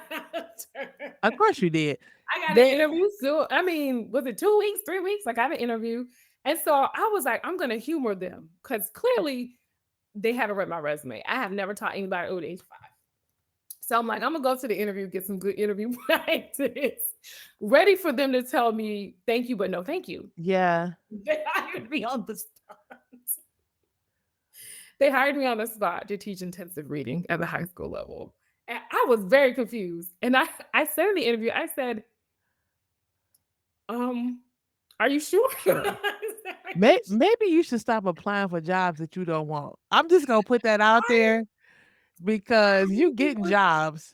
Of course you did. I got an They interview soon. I mean, was it 2 weeks, 3 weeks? I got an interview. And so I was like, I'm going to humor them because clearly they haven't read my resume. I have never taught anybody over the age of 5. So I'm like, I'm gonna go to the interview, get some good interview practice. ready for them to tell me thank you, but no thank you. Yeah. They hired me on the spot. They hired me on the spot to teach intensive reading at the high school level. And I was very confused. And I said in the interview, I said, um, are you sure? I said, "Are you Maybe you should stop applying for jobs that you don't want. I'm just gonna put that out I there because you I getting was jobs.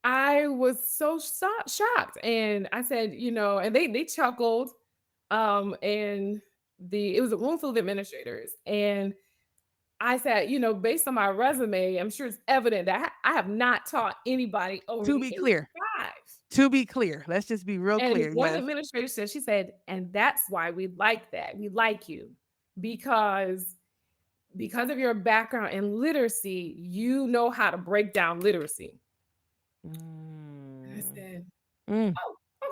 I was so shocked, and I said, and they chuckled, and it was a room full of administrators, and I said, based on my resume, I'm sure it's evident that I have not taught anybody over To the be age clear. of 5. To be clear. Let's just be real And clear. one of the Yes. administrators said, she said, and that's why we like that. We like you because of your background in literacy, you know how to break down literacy. And I Mm. said, Mm. oh, okay.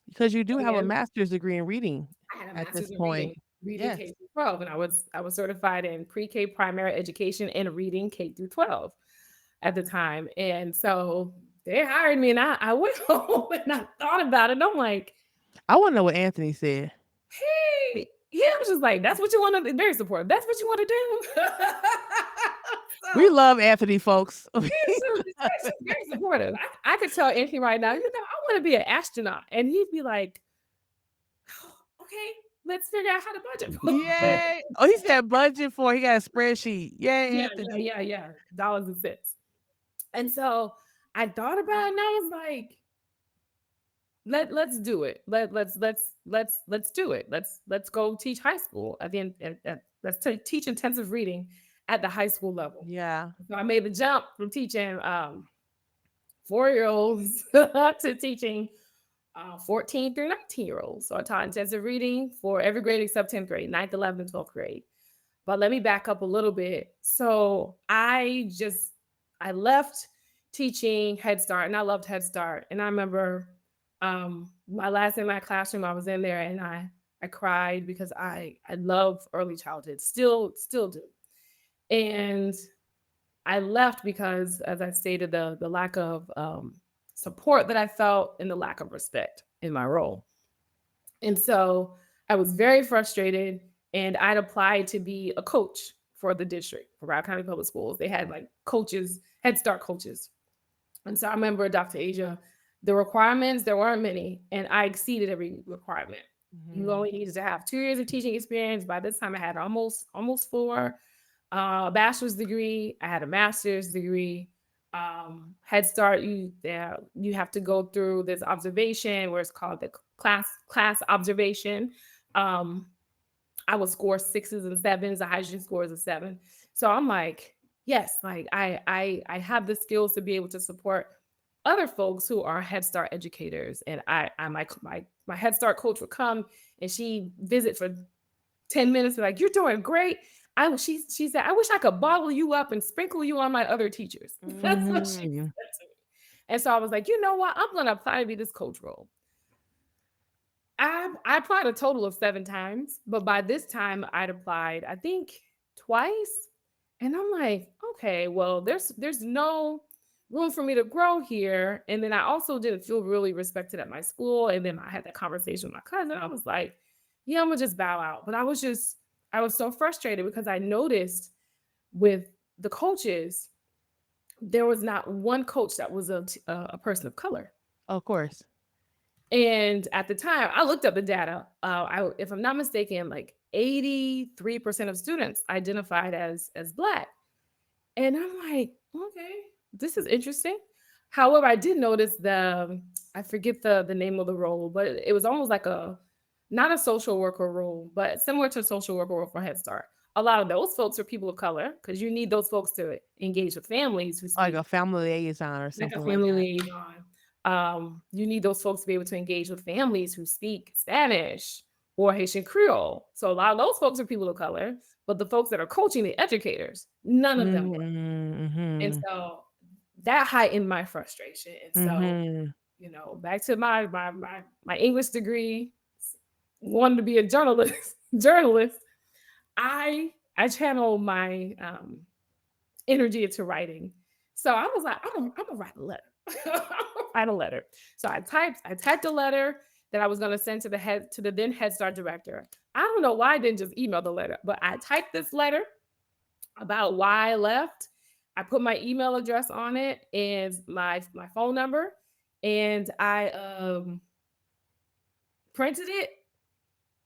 Because you do So have a again, master's degree in reading I had a at this master's in point. reading Yes. K through 12, and I was certified in pre-K primary education and reading K through 12 at the time. And so they hired me, and I went home and I thought about it. And I'm like, I wanna know what Anthony said. hey, he was just like, that's what you want to do. Very supportive. That's what you want to do. We So love Anthony, folks. she's very supportive. I could tell Anthony right now, I want to be an astronaut. And he'd be like, okay, let's figure out how to budget for it. Yay. Oh, he said budget for he got a spreadsheet. Yay, Yeah, Anthony. yeah. Dollars and cents. And so I thought about it and I was like, let's do it. Let's do it. Let's go teach high school at the end. Let's teach intensive reading at the high school level. Yeah. So I made the jump from teaching 4-year-olds to teaching 14 through 19-year-olds. So I taught intensive reading for every grade except 10th grade, 9th, 11th, and 12th grade. But let me back up a little bit. So I left teaching Head Start, and I loved Head Start. And I remember my last day in my classroom, I was in there and I cried because I love early childhood, still do. And I left because, as I stated, the lack of support that I felt and the lack of respect in my role. And so I was very frustrated, and I'd applied to be a coach for the district for Broward County Public Schools. They had like coaches, Head Start coaches. And so I remember, Dr. Asia, the requirements, there weren't many, and I exceeded every requirement. You Mhm. only needed to have 2 years of teaching experience. By this time, I had almost four. A bachelor's degree. I had a master's degree. Head Start, you have to go through this observation where it's called the class observation. Um, I would score sixes and sevens. The highest score is a seven. So I'm like, yes, like I have the skills to be able to support other folks who are Head Start educators. And my Head Start coach would come and she visit for 10 minutes, be like, you're doing great. She said, I wish I could bottle you up and sprinkle you on my other teachers. That's what she Mhm. said to me. And so I was like, you know what? I'm gonna apply to be this coach role. I applied a total of 7 times, but by this time I'd applied, I think, twice. And I'm like, okay, well, there's no room for me to grow here. And then I also didn't feel really respected at my school. And then I had that conversation with my cousin. I was like, yeah, I'm gonna just bow out. But I was so frustrated because I noticed with the coaches, there was not one coach that was a person of color. Of course. And at the time, I looked up the data. If I'm not mistaken, like 83% of students identified as Black. And I'm like, okay, this is interesting. However, I did notice I forget the name of the role, but it was almost like not a social worker role, but similar to a social worker role for Head Start. A lot of those folks are people of color because you need those folks to engage with families who Like speak a family liaison or like a something like family that. liaison. You need those folks to be able to engage with families who speak Spanish or Haitian Creole. So a lot of those folks are people of color, but the folks that are coaching the educators, none of them were. Mhm, And mhm, so that heightened my frustration. And so, mhm. back to my English degree, wanted to be a journalist. journalist. I channel my energy into writing. So I was like, I'm gonna write a letter. Write a letter. So I typed a letter that I was going to send to the then Head Start director. I don't know why I didn't just email the letter, but I typed this letter about why I left. I put my email address on it and my phone number, and I printed it,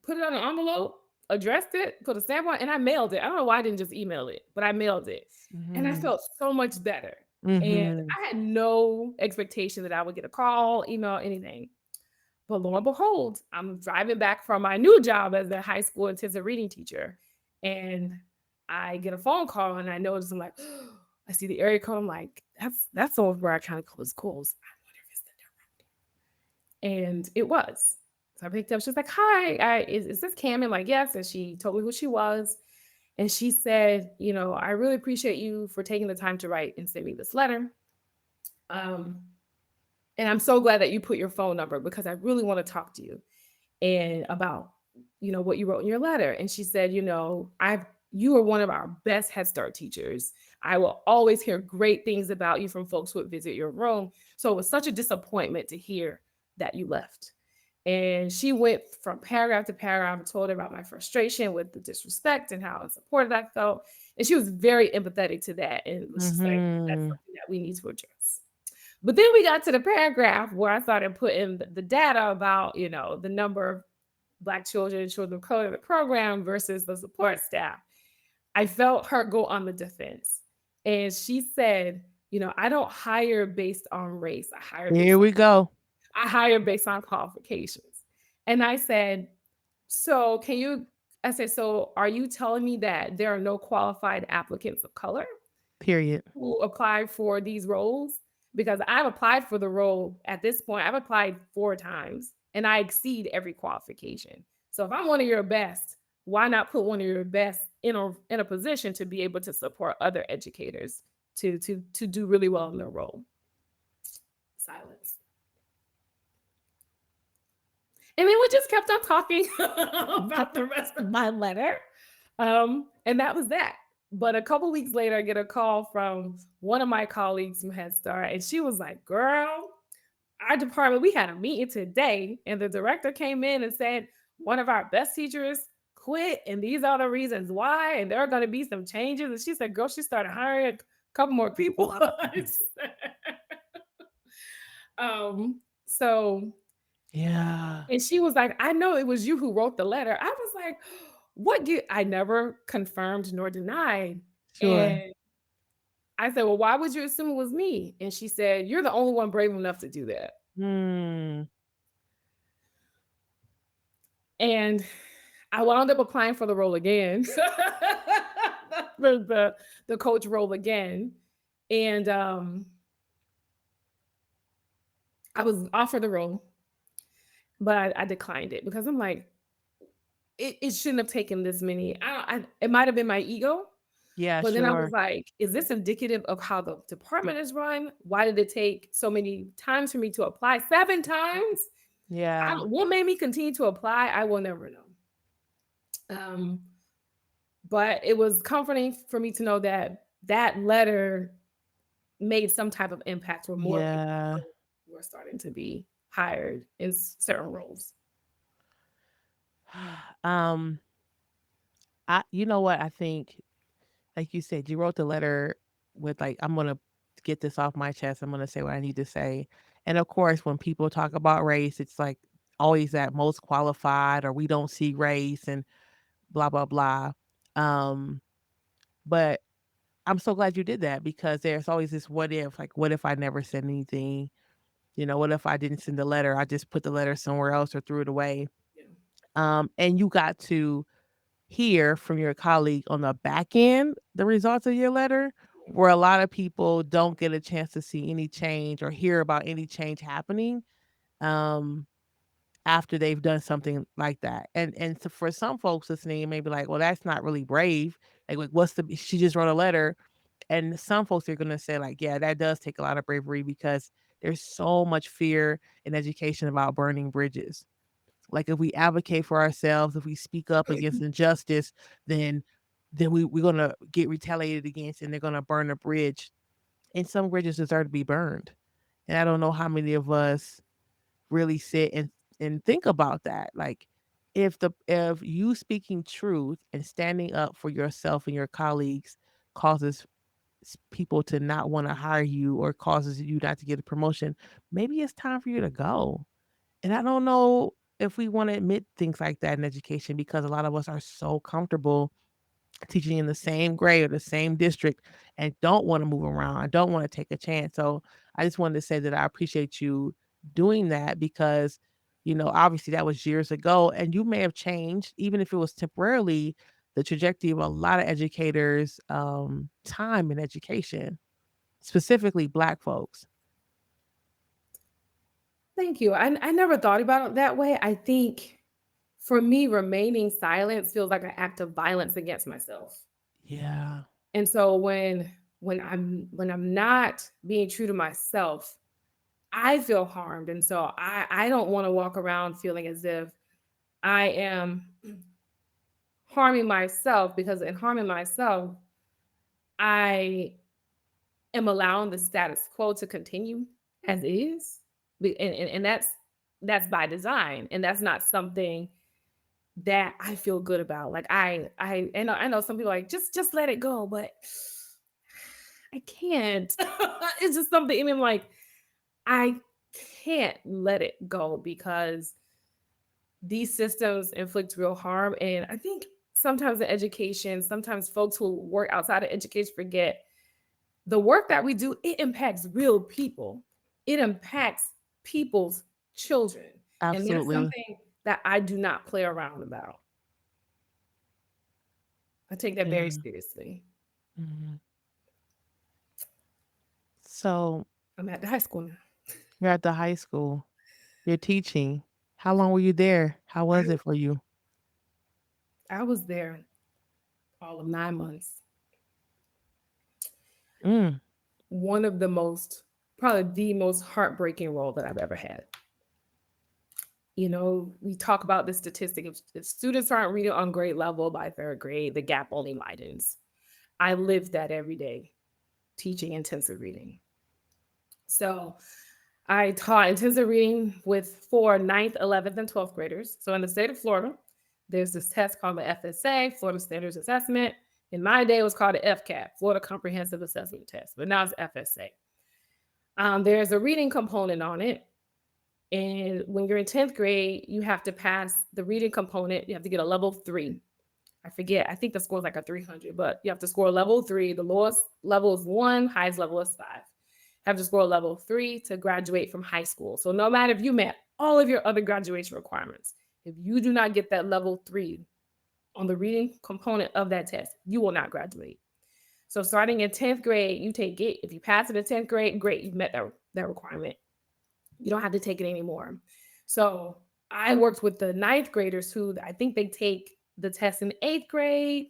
put it on an envelope, addressed it, put a stamp on it, and I mailed it. I don't know why I didn't just email it, but I mailed it. And I Mhm. felt so much better. And Mhm. I had no expectation that I would get a call, email, anything. But lo and behold, I'm driving back from my new job as a high school intensive reading teacher. And I get a phone call and I notice I'm like, I see the area code. I'm like, that's over where I kind of close calls. I wonder if it's the director. And it was. So I picked up. She was like, "Hi, is this Cam?" I'm like, "Yes." And she told me who she was. And she said, "I really appreciate you for taking the time to write and send me this letter. Um, and I'm so glad that you put your phone number because I really want to talk to you and about what you wrote in your letter." And she said, "I you are one of our best Head Start teachers. I will always hear great things about you from folks who would visit your room. So it was such a disappointment to hear that you left." And she went from paragraph to paragraph and told her about my frustration with the disrespect and how unsupported I felt. And she was very empathetic to that. And it was just like, that's Mhm. something that we need to address. But then we got to the paragraph where I started putting the data about, the number of Black children and children of color in the program versus the support staff. I felt her go on the defense. And she said, "I don't hire based on race. Here we go. I hire based on qualifications." And I said, "So can you I said, "So are you telling me that there are no qualified applicants of color Period. who apply for these roles?" Because I've applied for the role at this point. I've applied 4 times and I exceed every qualification. So if I'm one of your best, why not put one of your best in a position to be able to support other educators to do really well in their role? Silence. And then we just kept on talking about the rest of my letter. And that was that. But a couple weeks later, I get a call from one of my colleagues from Head Start, and she was like, "Girl, our department, we had a meeting today, and the director came in and said one of our best teachers quit, and these are the reasons why, and there are going to be some changes." And she said, "Girl, she started hiring a couple more people." So Yeah. and she was like, "I know it was you who wrote the letter." I was like, "What do I never confirmed nor denied." Sure. And I said, "Well, why would you assume it was me?" And she said, "You're the only one brave enough to do that." Mm. And I wound up applying for the role again, the coach role again. And I was offered the role, but I declined it because I'm like, it shouldn't have taken this many. It might have been my ego. Yeah, But then I was sure. like, "Is this indicative of how the department is run? Why did it take so many times for me to apply? 7 times? Yeah. What made me continue to apply? I will never know." Um, but it was comforting for me to know that that letter made some type of impact where more people Yeah. were starting to be hired in certain roles. Um, you know what? I think, like you said, you wrote the letter with like, I'm gonna get this off my chest. I'm gonna say what I need to say. And of course, when people talk about race, it's like always that most qualified or we don't see race and blah blah blah. Um, but I'm so glad you did that because there's always this what if, like what if I never said anything? What if I didn't send the letter? I just put the letter somewhere else or threw it away. Yeah. And you got to hear from your colleague on the back end the results of your letter, where a lot of people don't get a chance to see any change or hear about any change happening um, after they've done something like that. And so for some folks listening, it may be like, well, that's not really brave. Like, what's the? She just wrote a letter, and some folks are gonna say like, yeah, that does take a lot of bravery because there's so much fear in education about burning bridges. Like if we advocate for ourselves, if we speak up against injustice, then we're gonna get retaliated against and they're gonna burn a bridge. And some bridges deserve to be burned. And I don't know how many of us really sit and think about that. Like if you speaking truth and standing up for yourself and your colleagues causes people to not want to hire you or causes you not to get a promotion, maybe it's time for you to go. And I don't know if we want to admit things like that in education because a lot of us are so comfortable teaching in the same grade or the same district and don't want to move around. I don't want to take a chance. So I just wanted to say that I appreciate you doing that because, obviously that was years ago and you may have changed, even if it was temporarily, the trajectory of a lot of educators' time in education, specifically Black folks. Thank you. I never thought about it that way. I think for me, remaining silent feels like an act of violence against myself. Yeah, And so when I'm not being true to myself, I feel harmed. And so I don't want to walk around feeling as if I am harming myself, because in harming myself, I am allowing the status quo to continue as is. And that's by design. And that's not something that I feel good about. Like I know some people are like just let it go, but I can't. It's just something in me. I'm like, I can't let it go because these systems inflict real harm. And I think sometimes in education, sometimes folks who work outside of education forget the work that we do, it impacts real people. It impacts people's children. And that's absolutely. something that I do not play around about. I take that very Yeah. seriously. Mhm. So I'm at the high school now. you're at the high school, you're teaching. How long were you there? How I, was it for you? I was there all of 9 months. Mm, One of the most, probably the most heartbreaking role that I've ever had. We talk about the statistic, if students aren't reading on grade level by third grade, the gap only widens. I live that every day, teaching intensive reading. So I taught intensive reading with for ninth, 11th, and 12th graders. So in the state of Florida, there's this test called the FSA, Florida Standards Assessment. In my day, it was called the FCAT, Florida Comprehensive Assessment Test, but now it's FSA. There's a reading component on it. And when you're in 10th grade, you have to pass the reading component. You have to get a level 3. I forget. I think the score is like a 300, but you have to score level 3. The lowest level is 1, highest level is 5. Have to score level 3 to graduate from high school. So no matter if you met all of your other graduation requirements, if you do not get that level 3 on the reading component of that test, you will not graduate. So starting in 10th grade, you take it. If you pass it in 10th grade, great, you've met that requirement. You don't have to take it anymore. So I worked with the ninth graders who I think they take the test in 8th grade.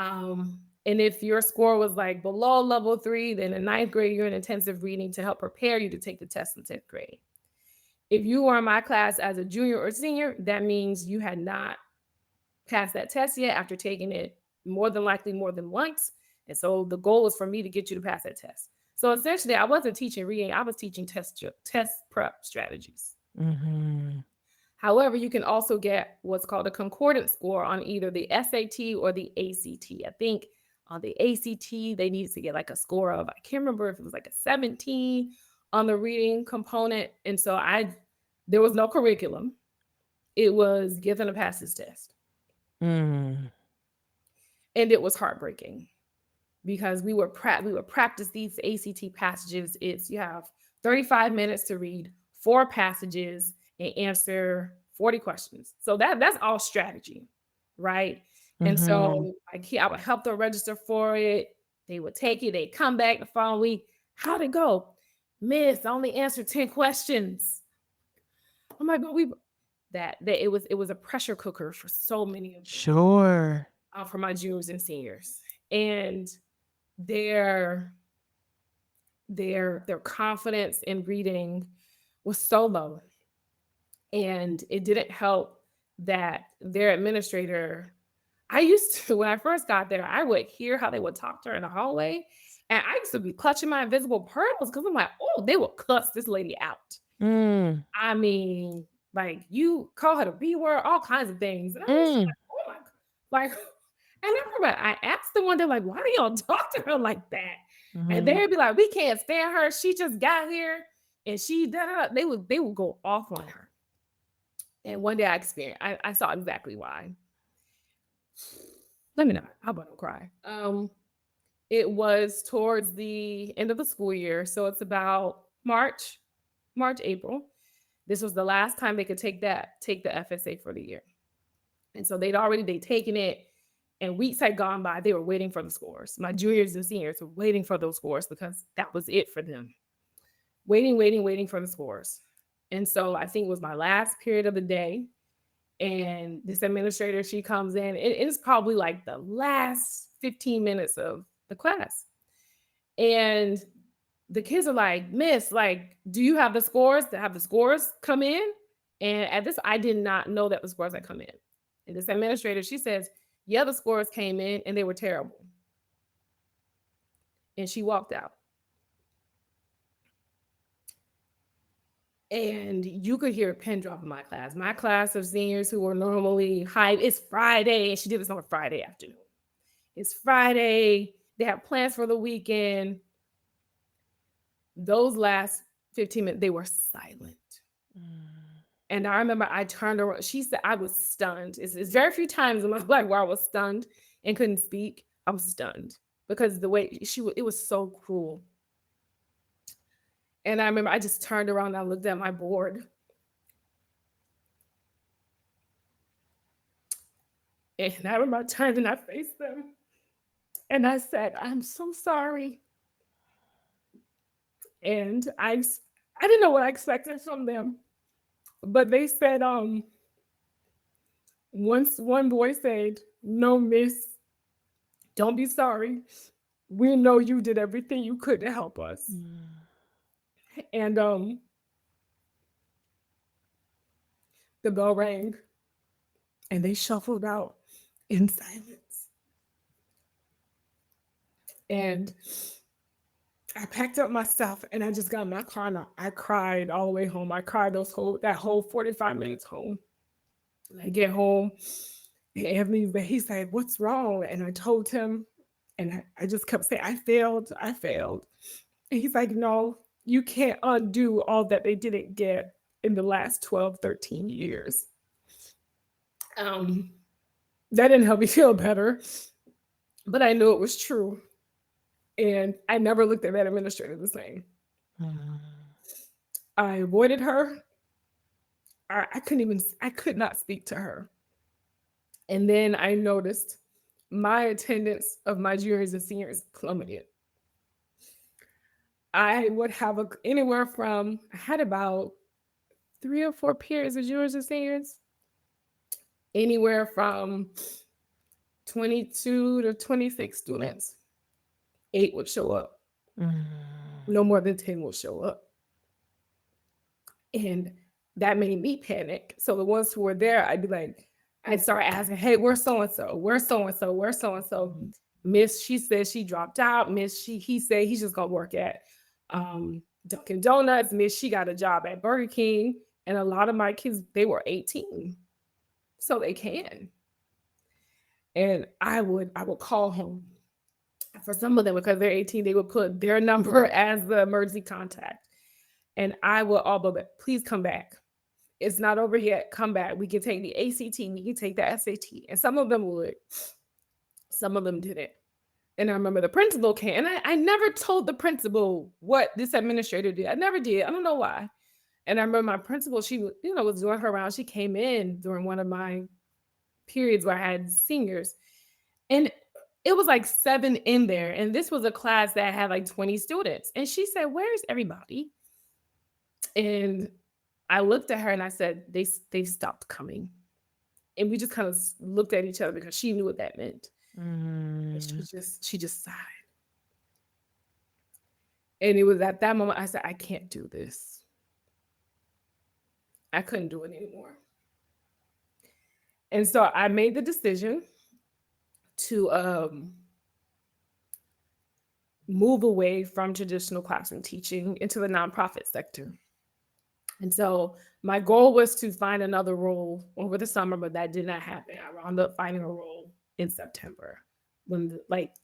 And if your score was like below level 3, then in ninth grade, you're in intensive reading to help prepare you to take the test in 10th grade. If you were in my class as a junior or senior, that means you had not passed that test yet after taking it more than likely more than once. And so the goal was for me to get you to pass that test. So essentially, I wasn't teaching reading, I was teaching test prep strategies. mhm. However, you can also get what's called a concordance score on either the SAT or the ACT. I think on the ACT, they needed to get like a score of, I can't remember if it was like a 17 on the reading component. And so there was no curriculum. It was given to pass this test. Mm. And it was heartbreaking because we would practice these ACT passages. It's you have 35 minutes to read 4 passages and answer 40 questions. So that's all strategy, right? And Mhm. so I would help them register for it. They would take it. They'd come back the following week. How'd it go? Miss, I only answered 10 questions. I'm like, but that it was a pressure cooker for so many of them, Sure. for my juniors and seniors. And their their confidence in reading was so low, and it didn't help that their administrator, I used to when I first got there, I would hear how they would talk to her in the hallway, And I used to be clutching my invisible pearls because I'm like, oh, they will cuss this lady out. Mm. I mean, like you call her the B word, all kinds of things. And I was just Mm. like, oh my, like, and I remember I asked the one, they're like, why do y'all talk to her like that? And Mhm. they'd be like, we can't stand her. She just got here and she da da da. They would go off on her. And one day I saw exactly why. Let me know. How about I cry? It was towards the end of the school year. So it's about March, April. This was the last time they could take the FSA for the year. And so they'd taken it and weeks had gone by. They were waiting for the scores. My juniors and seniors were waiting for those scores because that was it for them. Waiting for the scores. And so I think it was my last period of the day. And this administrator, she comes in. It's probably like the last 15 minutes of the class. And the kids are like, Miss, like, do you have the scores? To have the scores come in? And at this, I did not know that the scores had come in. And this administrator, she says, yeah, the scores came in and they were terrible. And she walked out. And you could hear a pin drop in my class. My class of seniors who were normally high, it's Friday, and she did this on a Friday afternoon. It's Friday. They have plans for the weekend. Those last 15 minutes, they were silent. Mm. And I remember I turned around. She said I was stunned. It's very few times in my life where I was stunned and couldn't speak. I was stunned because the way it was so cruel. And I remember I just turned around and I looked at my board. And I remember I turned and I faced them. And I said, I'm so sorry. And I didn't know what I expected from them. But they said, once one boy said, no, miss, don't be sorry. We know you did everything you could to help us. Mm. And the bell rang and they shuffled out in silence. And I packed up my stuff and I just got in my car and I cried all the way home. I cried that whole 45 minutes home. I get home, and Anthony, he said, what's wrong? And I told him, and I just kept saying, I failed, I failed. And he's like, no, you can't undo all that they didn't get in the last 12, 13 years. Um, that didn't help me feel better, but I knew it was true. And I never looked at that administrator the same. Mm. I avoided her. I could not speak to her. And then I noticed my attendance of my juniors and seniors plummeted. I would have anywhere from, I had about 3 or 4 periods of juniors and seniors, anywhere from 22 to 26 students. 8 would show up. Mm. No more than 10 will show up. And that made me panic. So the ones who were there, I'd start asking, hey, where's so and so? Where's so and so? Where's so and so? Miss, she said she dropped out. Miss, he said he's just gonna work at Dunkin' Donuts. Miss, she got a job at Burger King. And a lot of my kids, they were 18. So they can. And I would call home. For some of them, because they're 18, they would put their number as the emergency contact. And I would all but please come back. It's not over yet. Come back. We can take the ACT. We can take the SAT. And some of them would. Some of them didn't. And I remember the principal came, and I never told the principal what this administrator did. I never did. I don't know why. And I remember my principal, she was doing her round. She came in during one of my periods where I had seniors, and it was like 7 in there. And this was a class that had like 20 students. And she said, "Where's everybody?" And I looked at her and I said, they stopped coming. And we just kind of looked at each other because she knew what that meant. And Mm. she just sighed. And it was at that moment I said, I can't do this. I couldn't do it anymore. And so I made the decision to move away from traditional classroom teaching into the nonprofit sector. And so my goal was to find another role over the summer, but that did not happen. I wound up finding a role in September when, like,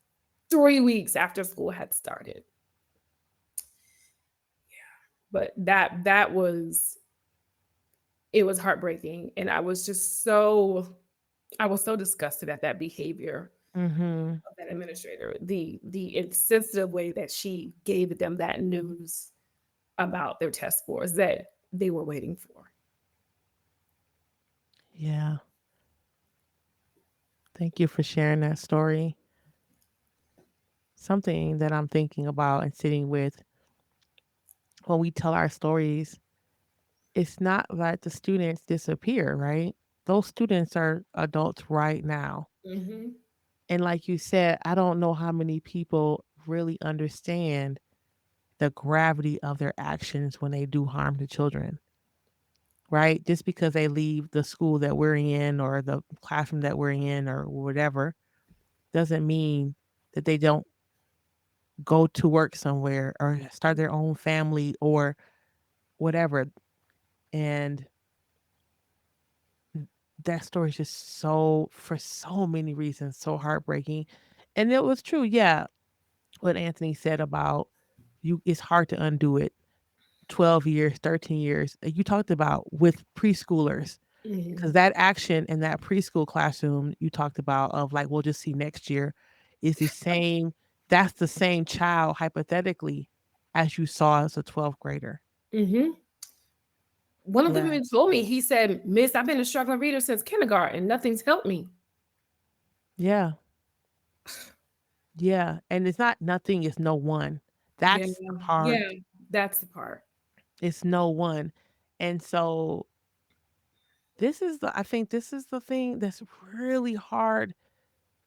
3 weeks after school had started. But that was, it was heartbreaking, and I was so disgusted at that behavior Mhm. of that administrator, the insensitive way that she gave them that news about their test scores that they were waiting for. Yeah. Thank you for sharing that story. Something that I'm thinking about and sitting with when we tell our stories, it's not that the students disappear, right? Those students are adults right now. Mm-hmm. And like you said, I don't know how many people really understand the gravity of their actions when they do harm to children, right? Just because they leave the school that we're in or the classroom that we're in or whatever doesn't mean that they don't go to work somewhere or start their own family or whatever. And that story is just so, for so many reasons, so heartbreaking. And it was true, yeah, what Anthony said about you, it's hard to undo it. 12 years, 13 years. You talked about with preschoolers, Mm-hmm. because that action in that preschool classroom you talked about of like, we'll just see next year is the same. That's the same child hypothetically as you saw as a 12th grader. Mm-hmm. One of them Yeah. even told me, he said, "Miss, I've been a struggling reader since kindergarten. Nothing's helped me." Yeah. Yeah. And it's not nothing, it's no one. Yeah, That's the yeah, part. that's the part. It's no one. And so this is the, I think this is the thing that's really hard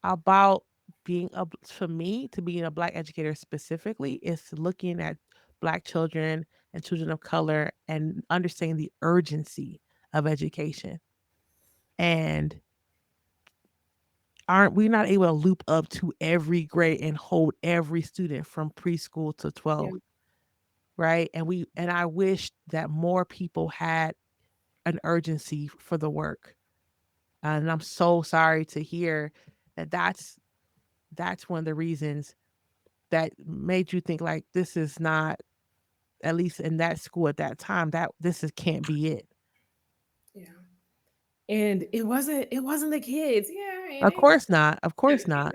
about being a, for me to being a black educator specifically is looking at black children and children of color and understanding the urgency of education. And aren't we not able to loop up to every grade and hold every student from preschool to Yeah, 12, right? And I wish that more people had an urgency for the work. And I'm so sorry to hear that that's one of the reasons that made you think like this is not, at least in that school at that time, that this is can't be it. yeah. And it wasn't the kids. Yeah, and Of course not. Of course not.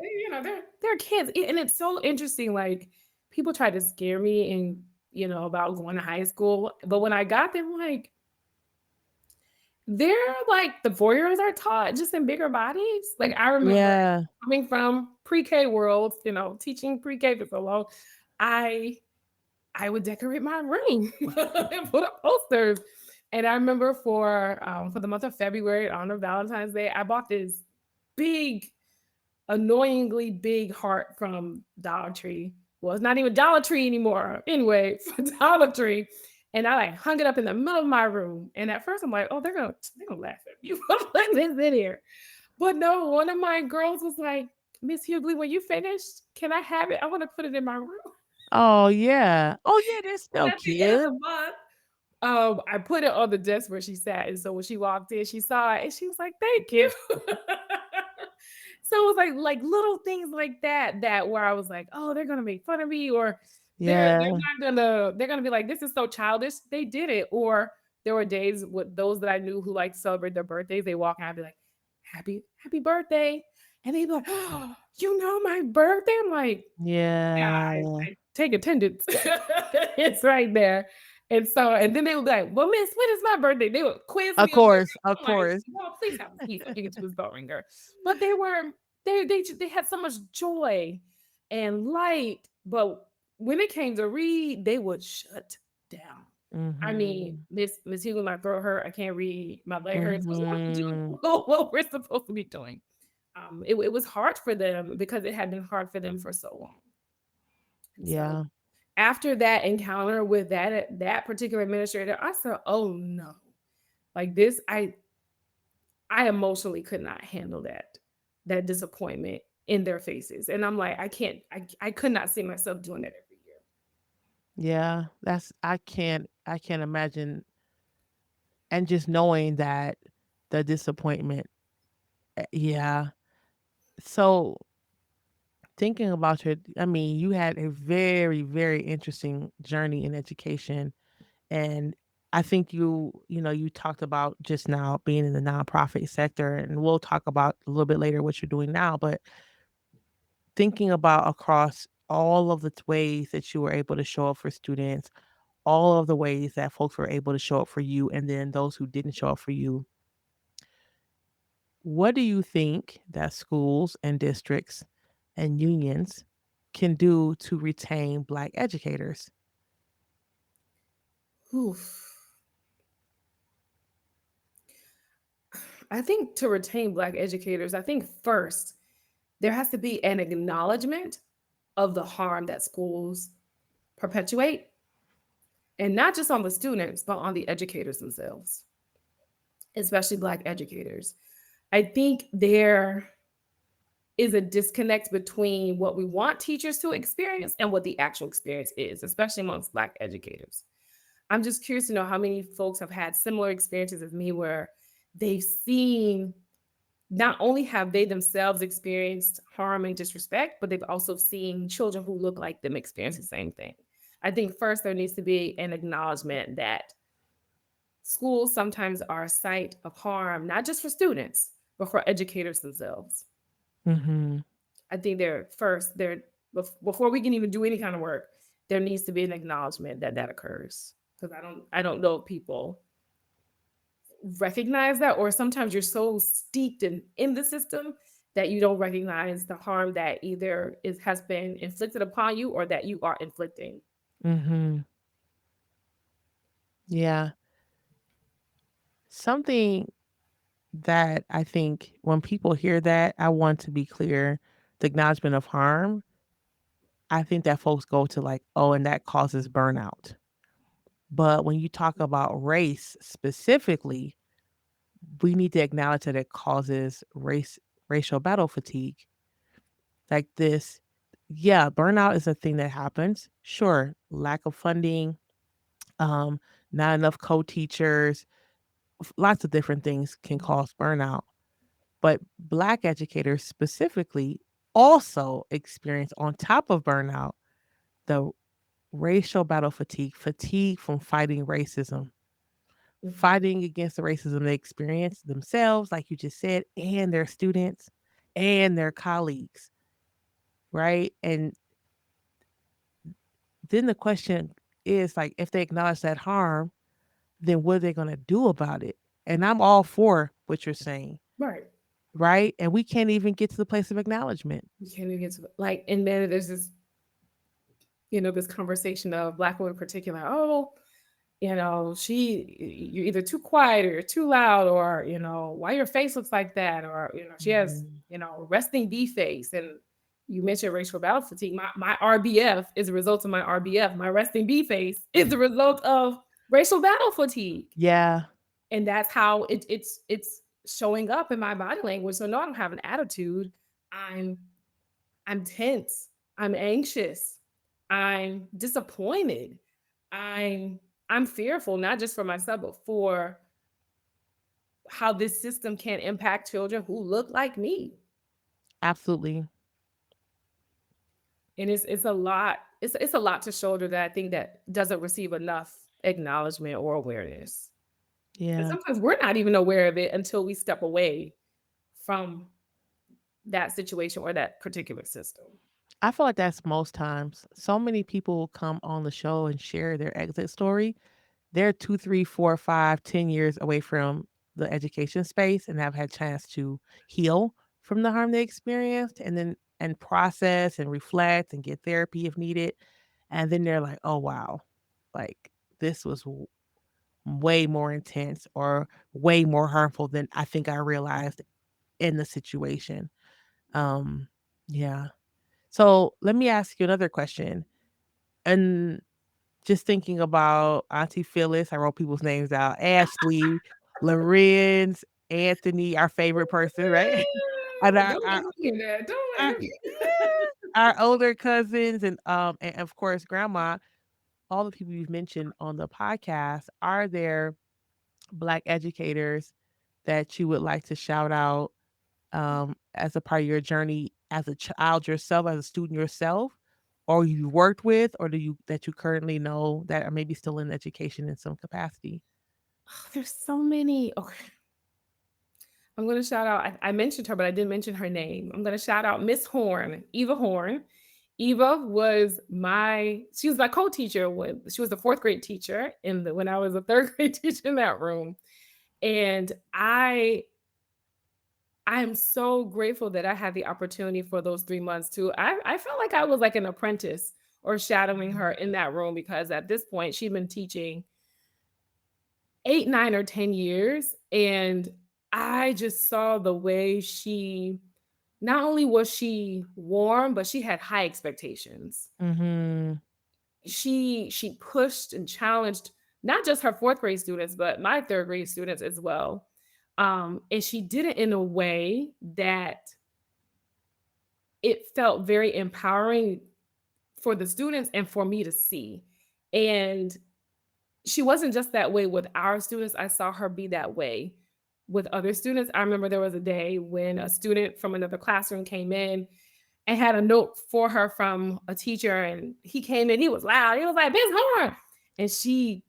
they're kids. And it's so interesting. Like, people try to scare me and, about going to high school. But when I got there, I'm like, they're like the warriors are taught just in bigger bodies. Like, I remember Yeah. coming from pre-K world, teaching pre-K for so long. I I would decorate my room and put up posters. And I remember for the month of February on Valentine's Day, I bought this big, annoyingly big heart from Dollar Tree. Well, it's not even Dollar Tree anymore. Anyway, for Dollar Tree. And I like hung it up in the middle of my room. And at first I'm like, oh, they're gonna laugh at me. Put this in here. But no, one of my girls was like, "Miss Hugley, when you finished, can I have it? I want to put it in my room." Oh yeah. Oh yeah, they're And still at the end of the kids. month, I put it on the desk where she sat, and so when she walked in, she saw it, and she was like, "Thank you." So it was like little things like that where I was like, "Oh, they're gonna make fun of me," or Yeah. they're gonna be like, "This is so childish." They did it. Or there were days with those that I knew who like to celebrate their birthdays. They walk and I'd be like, "Happy birthday," and they'd be like, "Oh, you know my birthday?" I'm like, yeah, Yeah. I take attendance. It's right there. And then they would be like, "Well, miss, when is my birthday?" They would quiz Of me on course. Of my, I'm like, course. "Well, please have a piece so you get to this bell ringer." But they had so much joy and light. But when it came to read, they would shut down. I mean, Mhm. Miss Hugo, my throat hurt. I can't read. My leg hurts. What's what to Mhm. do? What we're supposed to be doing. It was hard for them because it had been hard for them for so long. And so Yeah. after that encounter with that particular administrator, I said, "Oh no. Like this, I emotionally could not handle that disappointment." in their faces. And I'm like, I could not see myself doing that every year. Yeah, that's I can't imagine, and just knowing that the disappointment. Yeah. So thinking about your I mean, you had a very, very interesting journey in education, and I think you talked about just now being in the nonprofit sector, and we'll talk about a little bit later what you're doing now, but thinking about across all of the ways that you were able to show up for students, all of the ways that folks were able to show up for you, and then those who didn't show up for you, what do you think that schools and districts and unions can do to retain Black educators? Oof. I think to retain Black educators, I think first there has to be an acknowledgement of the harm that schools perpetuate, and not just on the students, but on the educators themselves, especially Black educators. I think there is a disconnect between what we want teachers to experience and what the actual experience is, especially amongst Black educators. I'm just curious to know how many folks have had similar experiences as me where they've seen, not only have they themselves experienced harm and disrespect, but they've also seen children who look like them experience the same thing. I think first there needs to be an acknowledgement that schools sometimes are a site of harm, not just for students, but for educators themselves. Mhm. I think before we can even do any kind of work, there needs to be an acknowledgement that that occurs. Because I don't know if people recognize that, or sometimes you're so steeped in the system that you don't recognize the harm that either is has been inflicted upon you or that you are inflicting. Mhm. Yeah. Something that I think when people hear that, I want to be clear, the acknowledgement of harm, I think that folks go to like, "Oh, and that causes burnout." But when you talk about race specifically, we need to acknowledge that it causes racial battle fatigue. Like this, yeah, burnout is a thing that happens. Sure, lack of funding, um, not enough co-teachers, lots of different things can cause burnout. But Black educators specifically also experience, on top of burnout, the racial battle fatigue, fatigue from fighting racism, Mhm. fighting against the racism they experience themselves, like you just said, and their students and their colleagues, right? And then the question is like, if they acknowledge that harm, then what are they going to do about it? And I'm all for what you're saying, Right. right? And we can't even get to the place of acknowledgement. You can't even get to like, and then there's this, this conversation of Black women in particular. Oh, you're either too quiet or you're too loud, or why your face looks like that, or she has Mhm. resting bee face. And you mentioned racial battle fatigue. My RBF is a result of my RBF. My resting bee face is the result of racial battle fatigue, Yeah, and that's how it's showing up in my body language. So no, I don't have an attitude. I'm I'm tense. I'm anxious. I'm disappointed. I'm I'm fearful, not just for myself, but for how this system can impact children who look like me. absolutely. And it's a lot. It's a lot to shoulder that I think that doesn't receive enough acknowledgement or awareness. And Yeah. sometimes we're not even aware of it until we step away from that situation or that particular system. I feel like that's most times. So many people come on the show and share their exit story. They're 2, 3, 4, 5, 10 years away from the education space and have had chance to heal from the harm they experienced, and then and process and reflect and get therapy if needed. And then they're like, oh wow, like this was way more intense or way more harmful than I think I realized in the situation. Um, yeah. So let me ask you another question. And just thinking about Auntie Phyllis, I wrote people's names out. Ashley, Lorenz, Anthony, our favorite person, right? And Don't let him hear that. Don't let our him hear our older cousins and of course grandma, all the people you've mentioned on the podcast, are there Black educators that you would like to shout out as a part of your journey as a child yourself, as a student yourself, or you worked with, or do you that you currently know that are maybe still in education in some capacity? There's so many. Okay, I'm gonna shout out. I mentioned her, but I didn't mention her name. I'm gonna shout out Miss Horn, Eva Horn. Eva was she was my co-teacher when she was the fourth grade teacher when I was a third grade teacher in that room. And I'm so grateful that I had the opportunity for those 3 months too. I felt like I was like an apprentice or shadowing her in that room because at this point she'd been teaching 8, 9, or 10 years. And I just saw the way not only was she warm, but she had high expectations. Mhm. She pushed and challenged not just her fourth grade students, but my third grade students as well. And she did it in a way that it felt very empowering for the students and for me to see. And she wasn't just that way with our students. I saw her be that way with other students. I remember there was a day when a student from another classroom came in and had a note for her from a teacher, and he came in, he was loud. He was like, "Miss Horn." And she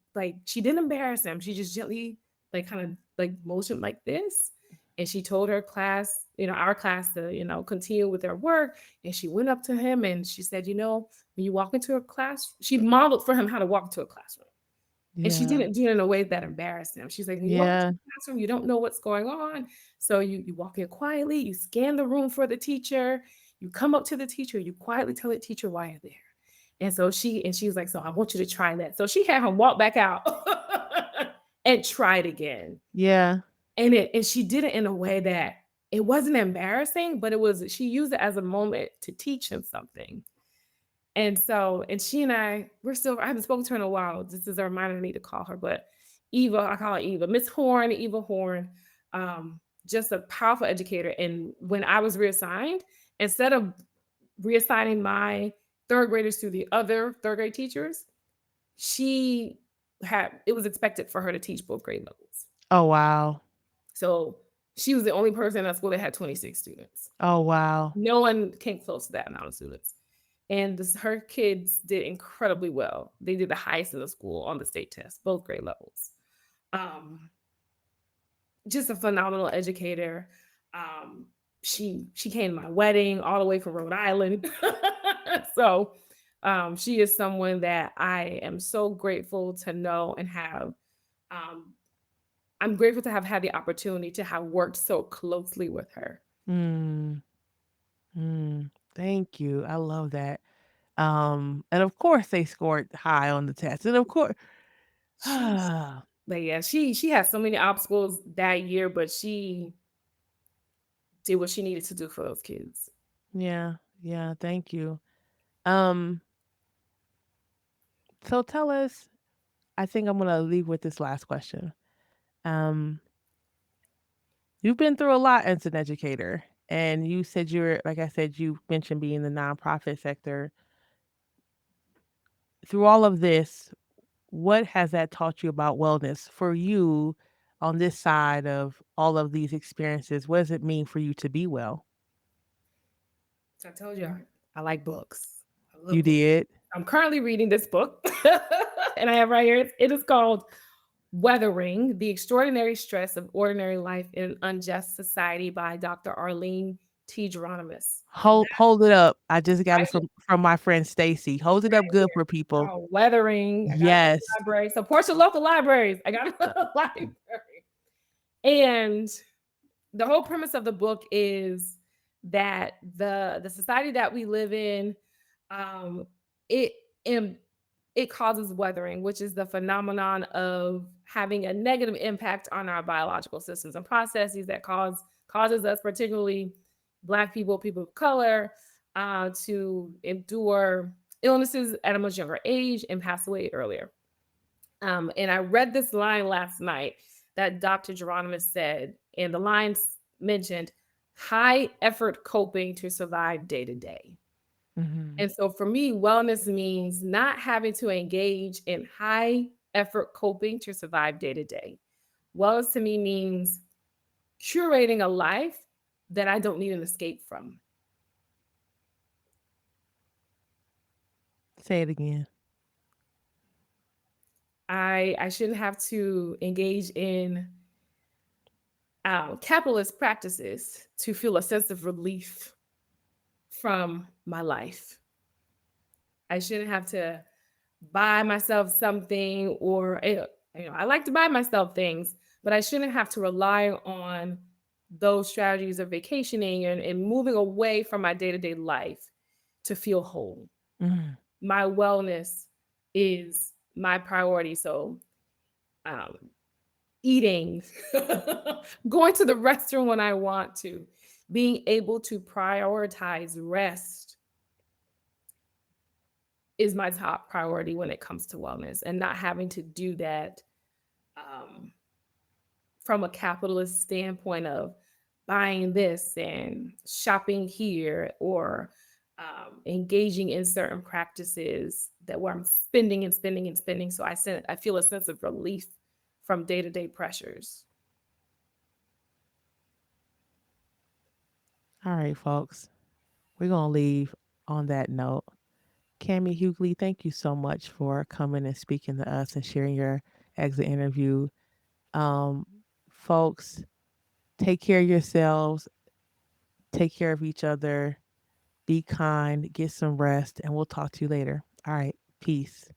didn't embarrass him. She just gently kind of motioned like this. And she told her class, our class to, continue with their work. And she went up to him and she said, when you walk into a class, she modeled for him how to walk into a classroom. And she Yeah. didn't do it in a way that embarrassed him. She's like, when you walk into Yeah. the classroom, you don't know what's going on. So you walk in quietly, you scan the room for the teacher, you come up to the teacher, you quietly tell the teacher why you're there. And she was like, so I want you to try that. So she had him walk back out and try it again. Yeah. And she did it in a way that it wasn't embarrassing, but she used it as a moment to teach him something. And she and I haven't spoken to her in a while. This is a reminder I need to call her. But Eva, I call her Eva, Miss Horn, Eva Horn, just a powerful educator. And when I was reassigned, instead of reassigning my third graders to the other third grade teachers, it was expected for her to teach both grade levels. Oh, wow. So she was the only person in that school that had 26 students. Oh, wow. No one came close to that amount of students. And her kids did incredibly well. They did the highest in the school on the state test, both grade levels. Um, just a phenomenal educator. Um, she came to my wedding all the way from Rhode Island. So she is someone that I am so grateful to know and have. Um, I'm grateful to have had the opportunity to have worked so closely with her. Mm. Mm. Thank you. I love that. And of course they scored high on the test. And of course She's But yeah, she had so many obstacles that year, but she did what she needed to do for those kids. yeah, yeah, thank you. Um, so tell us, I think I'm gonna leave with this last question. Um, you've been through a lot as an educator, and you said like I said, you mentioned being in the nonprofit sector. Through all of this, what has that taught you about wellness for you on this side of all of these experiences? What does it mean for you to be well? So I told you I like books. I You love books. did? I'm currently reading this book, and I have right here. It is called "Weathering: The Extraordinary Stress of Ordinary Life in an Unjust Society" by Dr. Arlene T. Geronimus. Hold it up. I just got it Right from my friend Stacy. Hold it up good for people. Oh, weathering. I got it from Yes. the library. Support your local libraries. I got it from the library. And the whole premise of the book is that the society that we live in, um, it im- it causes weathering, which is the phenomenon of having a negative impact on our biological systems and processes that causes us, particularly Black people, people of color, to endure illnesses at a much younger age and pass away earlier. And I read this line last night that Dr. Geronimus said, and the lines mentioned, high effort coping to survive day to day. Mhm. And so for me, wellness means not having to engage in high effort coping to survive day to day. Wellness to me means curating a life that I don't need an escape from. Say it again. I shouldn't have to engage in capitalist practices to feel a sense of relief from my life. I shouldn't have to buy myself something or I like to buy myself things, but I shouldn't have to rely on those strategies of vacationing and moving away from my day-to-day life to feel whole. Mhm. My wellness is my priority. So um, eating, going to the restroom when I want to, being able to prioritize rest is my top priority when it comes to wellness, and not having to do that um, from a capitalist standpoint of buying this and shopping here or engaging in certain practices that where I'm spending and spending and spending. So I feel a sense of relief from day to day pressures. All right, folks. We're going to leave on that note. Kamye Hugley, thank you so much for coming and speaking to us and sharing your exit interview. Um, Folks, take care of yourselves, take care of each other, be kind, get some rest, and we'll talk to you later. All right, peace.